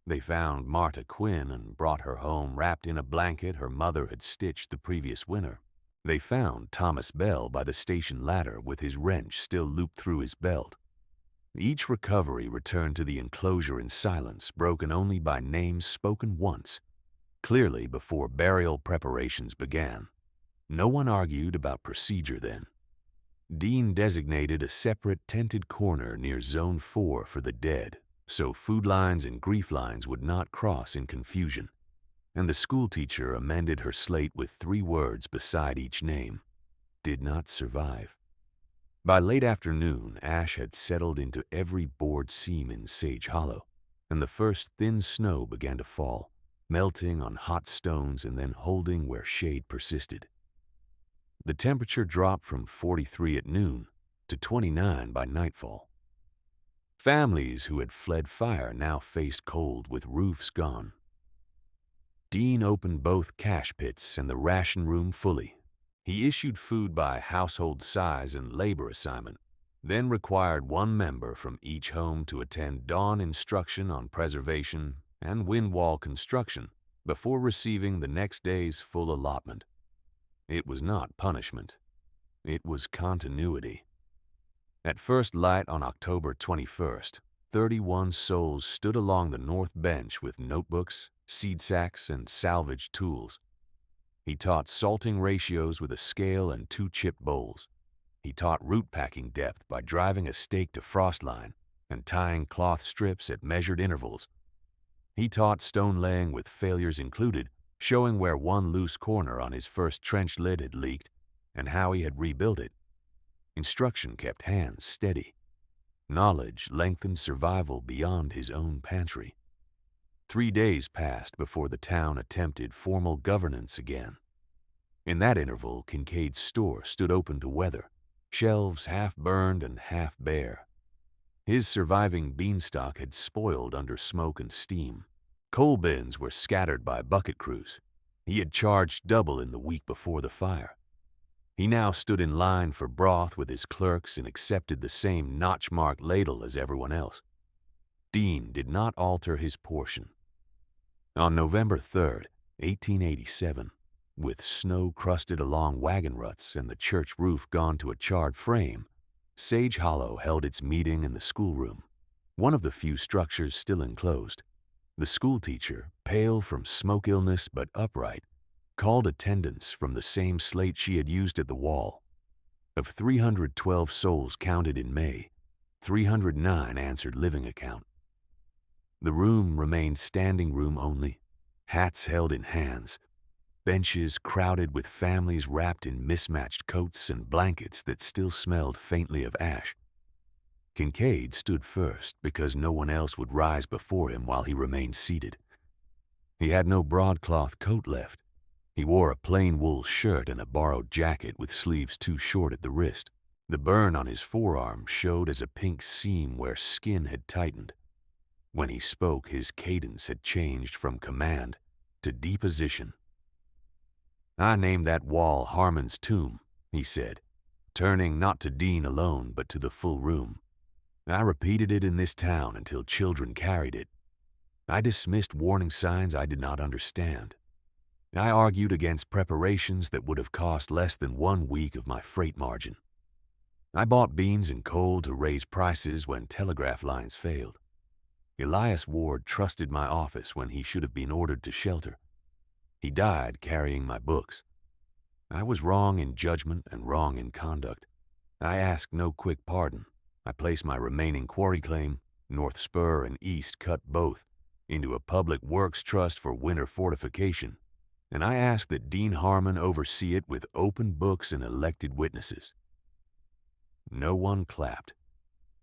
S1: They found Marta Quinn and brought her home wrapped in a blanket her mother had stitched the previous winter. They found Thomas Bell by the station ladder with his wrench still looped through his belt. Each recovery returned to the enclosure in silence, broken only by names spoken once, clearly before burial preparations began. No one argued about procedure then. Dean designated a separate tented corner near Zone 4 for the dead, so food lines and grief lines would not cross in confusion, and the schoolteacher amended her slate with 3 words beside each name: did not survive. By late afternoon, ash had settled into every board seam in Sage Hollow, and the first thin snow began to fall, melting on hot stones and then holding where shade persisted. The temperature dropped from 43 at noon to 29 by nightfall. Families who had fled fire now faced cold with roofs gone. Dean opened both cash pits and the ration room fully. He issued food by household size and labor assignment, then required one member from each home to attend dawn instruction on preservation and wind wall construction before receiving the next day's full allotment. It was not punishment. It was continuity. At first light on October 21st, 31 souls stood along the north bench with notebooks, seed sacks, and salvage tools. He taught salting ratios with a scale and 2 chipped bowls. He taught root packing depth by driving a stake to frost line and tying cloth strips at measured intervals. He taught stone laying with failures included, showing where one loose corner on his first trench lid had leaked and how he had rebuilt it. Instruction kept hands steady. Knowledge lengthened survival beyond his own pantry. 3 days passed before the town attempted formal governance again. In that interval, Kincaid's store stood open to weather, shelves half burned and half bare. His surviving beanstalk had spoiled under smoke and steam. Coal bins were scattered by bucket crews. He had charged double in the week before the fire. He now stood in line for broth with his clerks and accepted the same notch-marked ladle as everyone else. Dean did not alter his portion. On November 3rd, 1887, with snow crusted along wagon ruts and the church roof gone to a charred frame, Sage Hollow held its meeting in the schoolroom, one of the few structures still enclosed. The schoolteacher, pale from smoke illness but upright, called attendance from the same slate she had used at the wall. Of 312 souls counted in May, 309 answered living account. The room remained standing room only, hats held in hands, benches crowded with families wrapped in mismatched coats and blankets that still smelled faintly of ash. Kincaid stood first because no one else would rise before him while he remained seated. He had no broadcloth coat left. He wore a plain wool shirt and a borrowed jacket with sleeves too short at the wrist. The burn on his forearm showed as a pink seam where skin had tightened. When he spoke, his cadence had changed from command to deposition. "I named that wall Harmon's Tomb," he said, turning not to Dean alone but to the full room. "I repeated it in this town until children carried it. I dismissed warning signs I did not understand. I argued against preparations that would have cost less than 1 week of my freight margin. I bought beans and coal to raise prices when telegraph lines failed. Elias Ward trusted my office when he should have been ordered to shelter. He died carrying my books. I was wrong in judgment and wrong in conduct. I asked no quick pardon. I placed my remaining quarry claim, North Spur and East Cut both, into a public works trust for winter fortification, and I asked that Dean Harmon oversee it with open books and elected witnesses." No one clapped.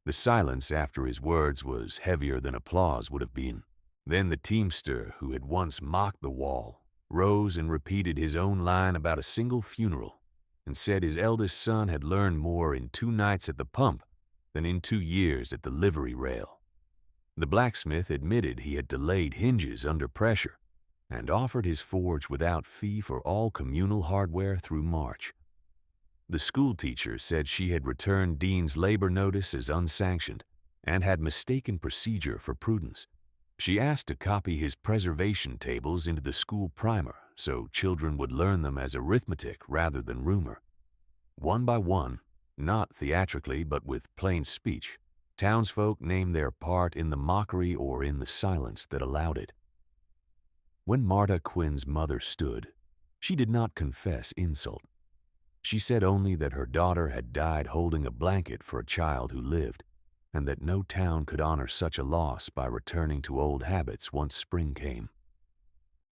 S1: The silence after his words was heavier than applause would have been. Then the teamster who had once mocked the wall rose and repeated his own line about a single funeral and said his eldest son had learned more in 2 nights at the pump than in 2 years at the livery rail. The blacksmith admitted he had delayed hinges under pressure and offered his forge without fee for all communal hardware through March. The schoolteacher said she had returned Dean's labor notice as unsanctioned and had mistaken procedure for prudence. She asked to copy his preservation tables into the school primer so children would learn them as arithmetic rather than rumor. One by one, not theatrically but with plain speech, townsfolk named their part in the mockery or in the silence that allowed it. When Marta Quinn's mother stood, she did not confess insult. She said only that her daughter had died holding a blanket for a child who lived, and that no town could honor such a loss by returning to old habits once spring came.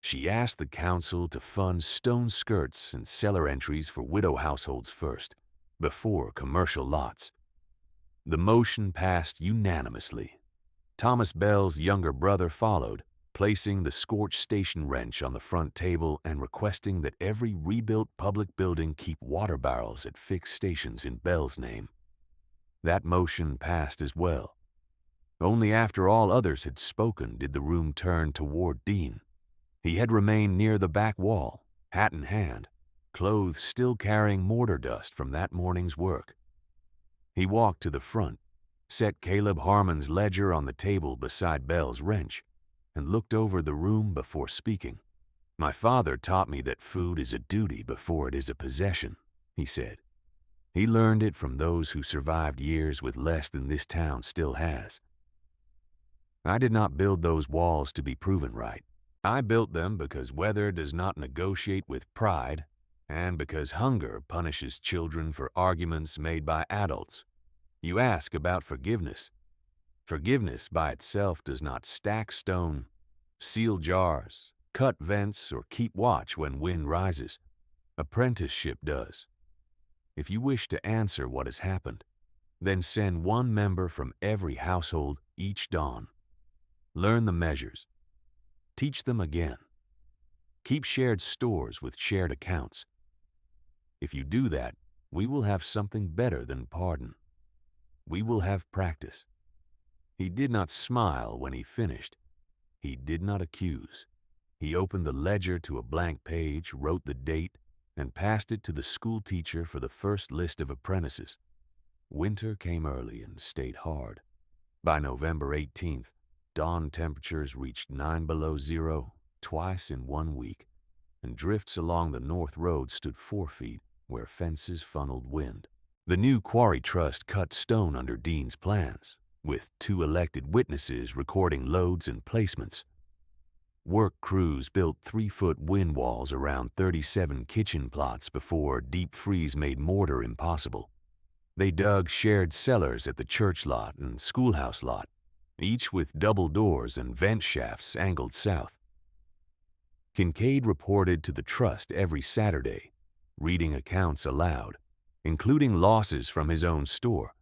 S1: She asked the council to fund stone skirts and cellar entries for widow households first, before commercial lots. The motion passed unanimously. Thomas Bell's younger brother followed, placing the scorched station wrench on the front table and requesting that every rebuilt public building keep water barrels at fixed stations in Bell's name. That motion passed as well. Only after all others had spoken did the room turn toward Dean. He had remained near the back wall, hat in hand, clothes still carrying mortar dust from that morning's work. He walked to the front, set Caleb Harmon's ledger on the table beside Bell's wrench, and looked over the room before speaking. "My father taught me that food is a duty before it is a possession," he said. "He learned it from those who survived years with less than this town still has. I did not build those walls to be proven right. I built them because weather does not negotiate with pride, and because hunger punishes children for arguments made by adults. You ask about forgiveness. Forgiveness by itself does not stack stone, seal jars, cut vents, or keep watch when wind rises. Apprenticeship does. If you wish to answer what has happened, then send one member from every household each dawn. Learn the measures. Teach them again. Keep shared stores with shared accounts. If you do that, we will have something better than pardon. We will have practice." He did not smile when he finished. He did not accuse. He opened the ledger to a blank page, wrote the date, and passed it to the school teacher for the first list of apprentices. Winter came early and stayed hard. By November 18th, dawn temperatures reached 9 below zero twice in 1 week, and drifts along the North Road stood 4 feet where fences funneled wind. The new quarry trust cut stone under Dean's plans, with 2 elected witnesses recording loads and placements. Work crews built 3-foot wind walls around 37 kitchen plots before deep freeze made mortar impossible. They dug shared cellars at the church lot and schoolhouse lot, each with double doors and vent shafts angled south. Kincaid reported to the trust every Saturday, reading accounts aloud, including losses from his own store,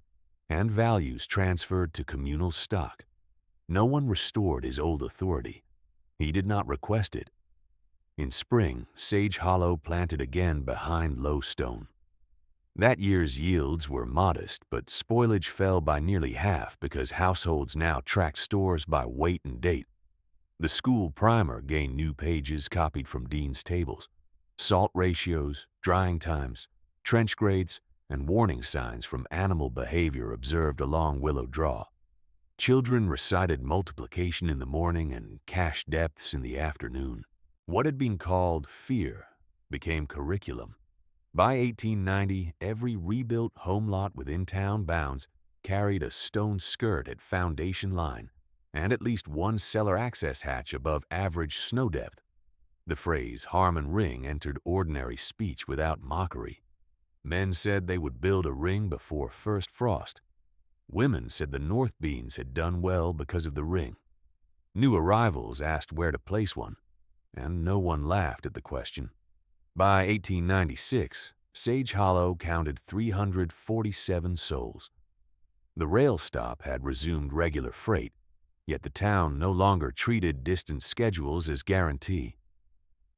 S1: and values transferred to communal stock. No one restored his old authority. He did not request it. In spring, Sage Hollow planted again behind Lowstone. That year's yields were modest, but spoilage fell by nearly half because households now tracked stores by weight and date. The school primer gained new pages copied from Dean's tables, salt ratios, drying times, trench grades, and warning signs from animal behavior observed along Willow Draw. Children recited multiplication in the morning and cache depths in the afternoon. What had been called fear became curriculum. By 1890, every rebuilt home lot within town bounds carried a stone skirt at foundation line and at least one cellar access hatch above average snow depth. The phrase Harmon Ring entered ordinary speech without mockery. Men said they would build a ring before first frost. Women said the North Beans had done well because of the ring. New arrivals asked where to place one, and no one laughed at the question. By 1896, Sage Hollow counted 347 souls. The rail stop had resumed regular freight, yet the town no longer treated distant schedules as guarantee.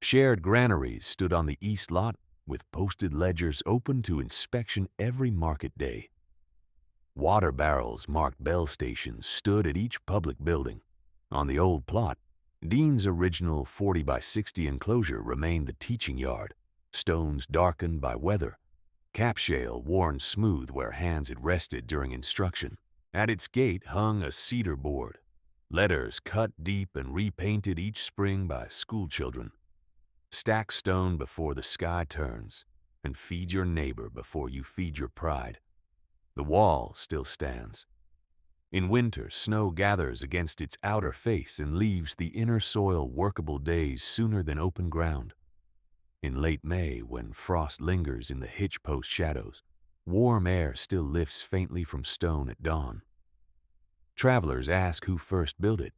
S1: Shared granaries stood on the east lot with posted ledgers open to inspection every market day. Water barrels marked bell stations stood at each public building. On the old plot, Dean's original 40 by 60 enclosure remained the teaching yard, stones darkened by weather, cap shale worn smooth where hands had rested during instruction. At its gate hung a cedar board, letters cut deep and repainted each spring by schoolchildren. Stack stone before the sky turns, and feed your neighbor before you feed your pride. The wall still stands. In winter, snow gathers against its outer face and leaves the inner soil workable days sooner than open ground. In late May, when frost lingers in the hitch post shadows, warm air still lifts faintly from stone at dawn. Travelers ask who first built it.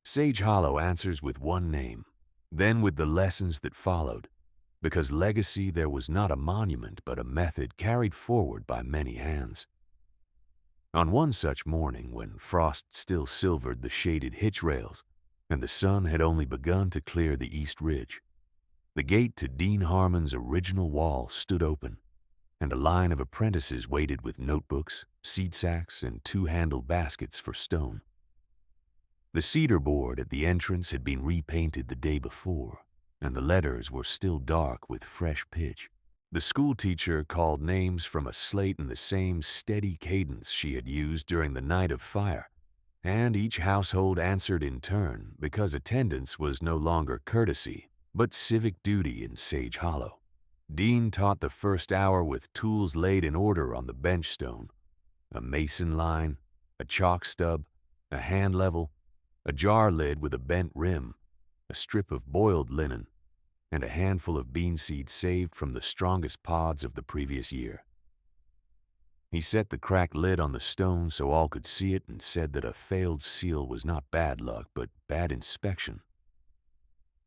S1: Sage Hollow answers with one name, then with the lessons that followed, because legacy there was not a monument but a method carried forward by many hands. On one such morning, when frost still silvered the shaded hitch rails and the sun had only begun to clear the east ridge, the gate to Dean Harmon's original wall stood open, and a line of apprentices waited with notebooks, seed sacks, and 2-handled baskets for stone. The cedar board at the entrance had been repainted the day before, and the letters were still dark with fresh pitch. The schoolteacher called names from a slate in the same steady cadence she had used during the night of fire, and each household answered in turn because attendance was no longer courtesy, but civic duty in Sage Hollow. Dean taught the first hour with tools laid in order on the bench stone: a mason line, a chalk stub, a hand level, a jar lid with a bent rim, a strip of boiled linen, and a handful of bean seeds saved from the strongest pods of the previous year. He set the cracked lid on the stone so all could see it and said that a failed seal was not bad luck but bad inspection.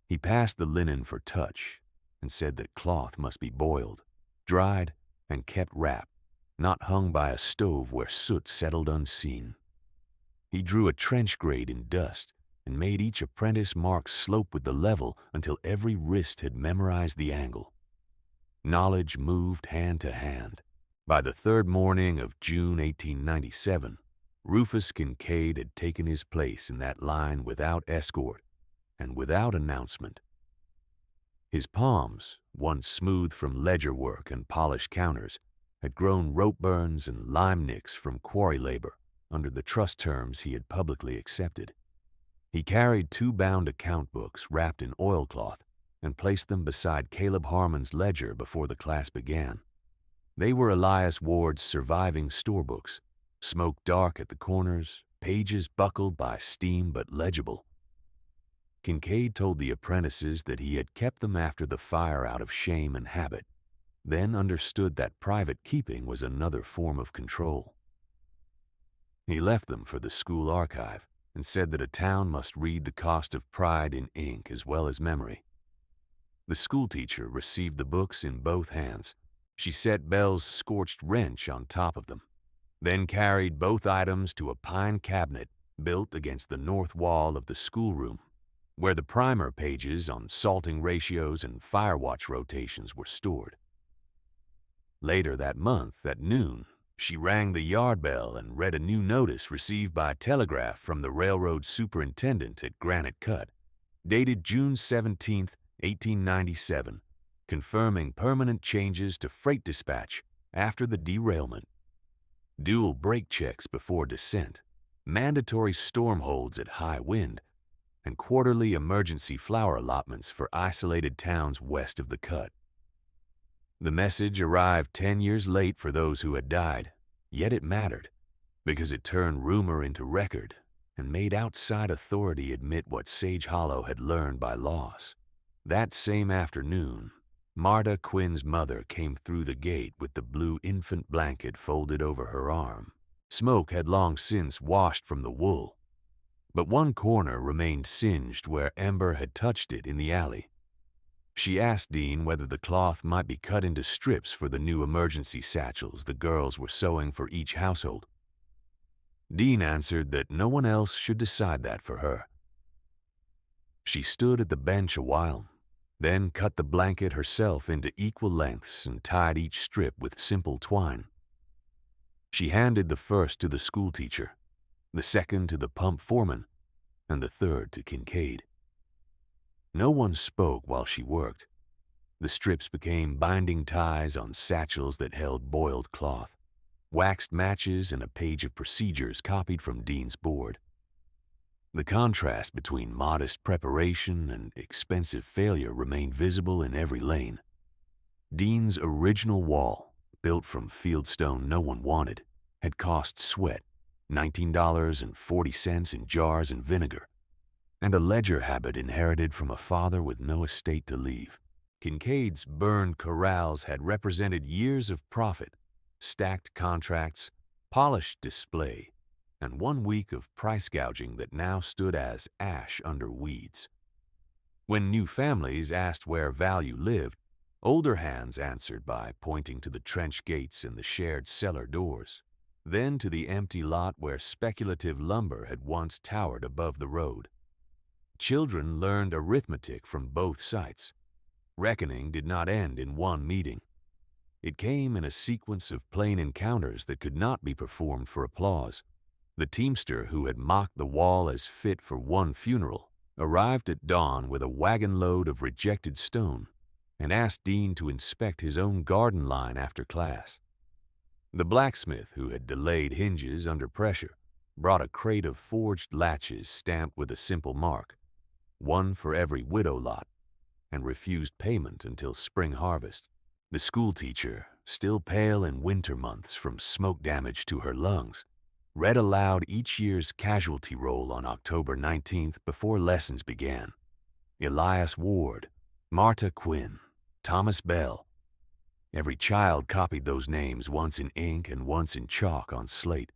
S1: He passed the linen for touch and said that cloth must be boiled, dried, and kept wrapped, not hung by a stove where soot settled unseen. He drew a trench grade in dust and made each apprentice mark slope with the level until every wrist had memorized the angle. Knowledge moved hand to hand. By the third morning of June 1897, Rufus Kincaid had taken his place in that line without escort and without announcement. His palms, once smooth from ledger work and polished counters, had grown rope burns and lime nicks from quarry labor under the trust terms he had publicly accepted. He carried 2 bound account books wrapped in oilcloth and placed them beside Caleb Harmon's ledger before the class began. They were Elias Ward's surviving storebooks, smoke dark at the corners, pages buckled by steam but legible. Kincaid told the apprentices that he had kept them after the fire out of shame and habit, then understood that private keeping was another form of control. He left them for the school archive and said that a town must read the cost of pride in ink as well as memory. The schoolteacher received the books in both hands. She set Bell's scorched wrench on top of them, then carried both items to a pine cabinet built against the north wall of the schoolroom, where the primer pages on salting ratios and fire watch rotations were stored. Later that month, at noon, she rang the yard bell and read a new notice received by telegraph from the railroad superintendent at Granite Cut, dated June 17, 1897, confirming permanent changes to freight dispatch after the derailment. Dual brake checks before descent, mandatory storm holds at high wind, and quarterly emergency flour allotments for isolated towns west of the Cut. The message arrived 10 years late for those who had died, yet it mattered, because it turned rumor into record and made outside authority admit what Sage Hollow had learned by loss. That same afternoon, Marta Quinn's mother came through the gate with the blue infant blanket folded over her arm. Smoke had long since washed from the wool, but one corner remained singed where ember had touched it in the alley. She asked Dean whether the cloth might be cut into strips for the new emergency satchels the girls were sewing for each household. Dean answered that no one else should decide that for her. She stood at the bench a while, then cut the blanket herself into equal lengths and tied each strip with simple twine. She handed the first to the schoolteacher, the second to the pump foreman, and the third to Kincaid. No one spoke while she worked. The strips became binding ties on satchels that held boiled cloth, waxed matches, and a page of procedures copied from Dean's board. The contrast between modest preparation and expensive failure remained visible in every lane. Dean's original wall, built from fieldstone no one wanted, had cost sweat, $19.40 in jars and vinegar, and a ledger habit inherited from a father with no estate to leave. Kincaid's burned corrals had represented years of profit, stacked contracts, polished display, and 1 week of price gouging that now stood as ash under weeds. When new families asked where value lived, older hands answered by pointing to the trench gates and the shared cellar doors, then to the empty lot where speculative lumber had once towered above the road. Children learned arithmetic from both sites. Reckoning did not end in one meeting. It came in a sequence of plain encounters that could not be performed for applause. The teamster who had mocked the wall as fit for one funeral arrived at dawn with a wagon load of rejected stone and asked Dean to inspect his own garden line after class. The blacksmith who had delayed hinges under pressure brought a crate of forged latches stamped with a simple mark, one for every widow lot, and refused payment until spring harvest. The schoolteacher, still pale in winter months from smoke damage to her lungs, read aloud each year's casualty roll on October 19th before lessons began. Elias Ward, Marta Quinn, Thomas Bell. Every child copied those names once in ink and once in chalk on slate.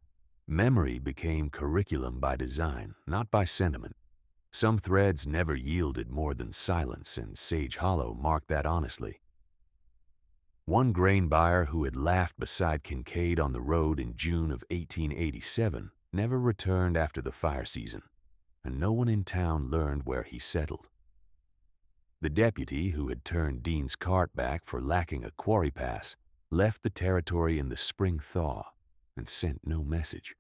S1: Memory became curriculum by design, not by sentiment. Some threads never yielded more than silence, and Sage Hollow marked that honestly. One grain buyer who had laughed beside Kincaid on the road in June of 1887 never returned after the fire season, and no one in town learned where he settled. The deputy who had turned Dean's cart back for lacking a quarry pass left the territory in the spring thaw and sent no message.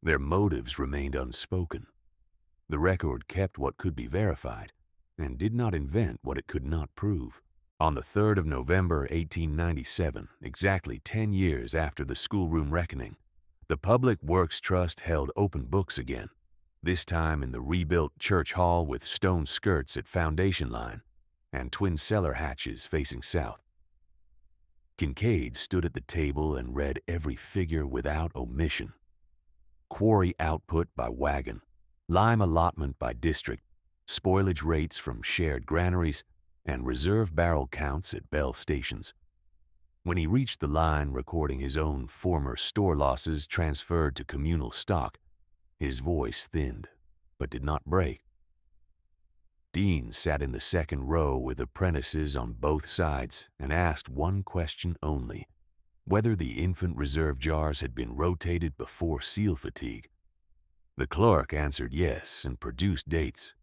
S1: Their motives remained unspoken. The record kept what could be verified and did not invent what it could not prove. On the 3rd of November, 1897, exactly 10 years after the schoolroom reckoning, the Public Works Trust held open books again, this time in the rebuilt church hall with stone skirts at foundation line and twin cellar hatches facing south. Kincaid stood at the table and read every figure without omission. Quarry output by wagon, lime allotment by district, spoilage rates from shared granaries, and reserve barrel counts at Bell stations. When he reached the line recording his own former store losses transferred to communal stock, his voice thinned, but did not break. Dean sat in the second row with apprentices on both sides and asked one question only, whether the infant reserve jars had been rotated before seal fatigue. The clerk answered yes and produced dates.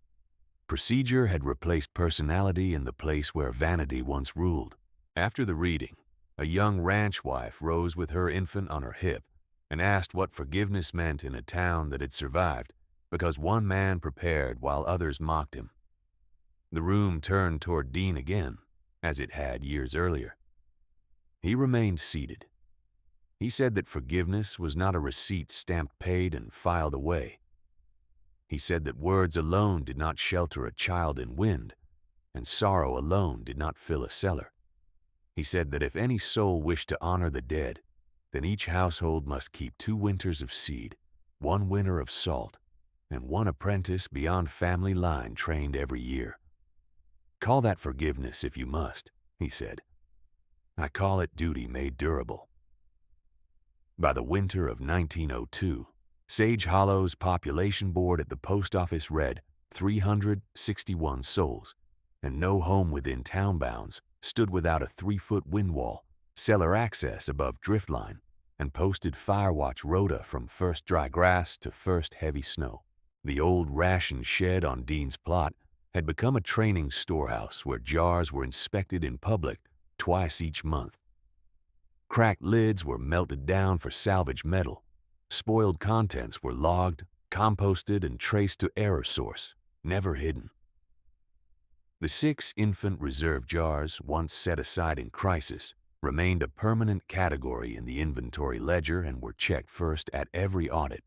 S1: Procedure had replaced personality in the place where vanity once ruled. After the reading, a young ranch wife rose with her infant on her hip and asked what forgiveness meant in a town that had survived because one man prepared while others mocked him. The room turned toward Dean again, as it had years earlier. He remained seated. He said that forgiveness was not a receipt stamped paid and filed away. He said that words alone did not shelter a child in wind, and sorrow alone did not fill a cellar. He said that if any soul wished to honor the dead, then each household must keep 2 winters of seed, 1 winter of salt, and 1 apprentice beyond family line trained every year. Call that forgiveness if you must, he said. I call it duty made durable. By the winter of 1902, Sage Hollow's population board at the post office read 361 souls, and no home within town bounds stood without a 3-foot wind wall, cellar access above drift line, and posted fire watch rota from first dry grass to first heavy snow. The old ration shed on Dean's plot had become a training storehouse where jars were inspected in public twice each month. Cracked lids were melted down for salvage metal. Spoiled contents were logged, composted, and traced to error source, never hidden. The 6 infant reserve jars, once set aside in crisis, remained a permanent category in the inventory ledger and were checked first at every audit.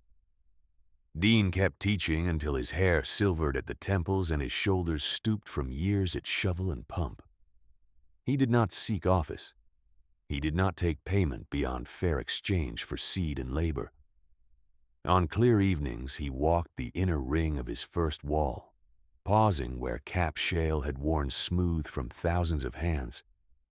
S1: Dean kept teaching until his hair silvered at the temples and his shoulders stooped from years at shovel and pump. He did not seek office. He did not take payment beyond fair exchange for seed and labor. On clear evenings, he walked the inner ring of his first wall, pausing where cap shale had worn smooth from thousands of hands.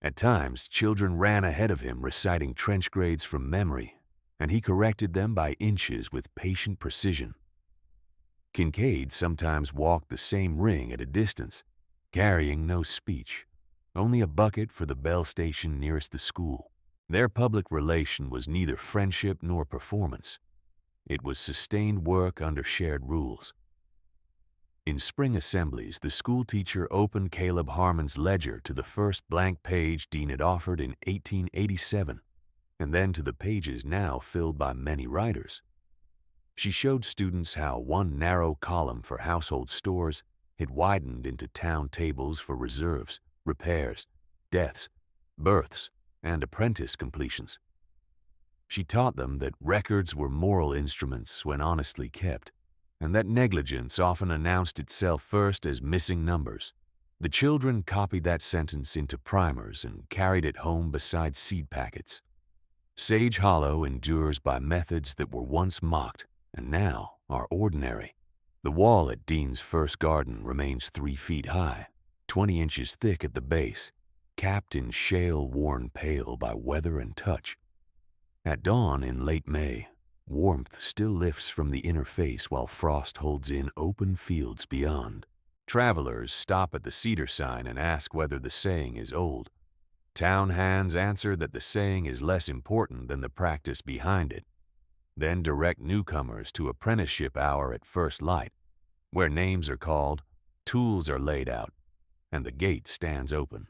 S1: At times, children ran ahead of him reciting trench grades from memory, and he corrected them by inches with patient precision. Kincaid sometimes walked the same ring at a distance, carrying no speech, only a bucket for the Bell station nearest the school. Their public relation was neither friendship nor performance. It was sustained work under shared rules. In spring assemblies, the schoolteacher opened Caleb Harmon's ledger to the first blank page Dean had offered in 1887, and then to the pages now filled by many writers. She showed students how one narrow column for household stores had widened into town tables for reserves, repairs, deaths, births, and apprentice completions. She taught them that records were moral instruments when honestly kept, and that negligence often announced itself first as missing numbers. The children copied that sentence into primers and carried it home beside seed packets. Sage Hollow endures by methods that were once mocked and now are ordinary. The wall at Dean's first garden remains 3 feet high, 20 inches thick at the base, capped in shale worn pale by weather and touch. At dawn in late May, warmth still lifts from the inner face while frost holds in open fields beyond. Travelers stop at the cedar sign and ask whether the saying is old. Town hands answer that the saying is less important than the practice behind it, then direct newcomers to apprenticeship hour at first light, where names are called, tools are laid out, and the gate stands open.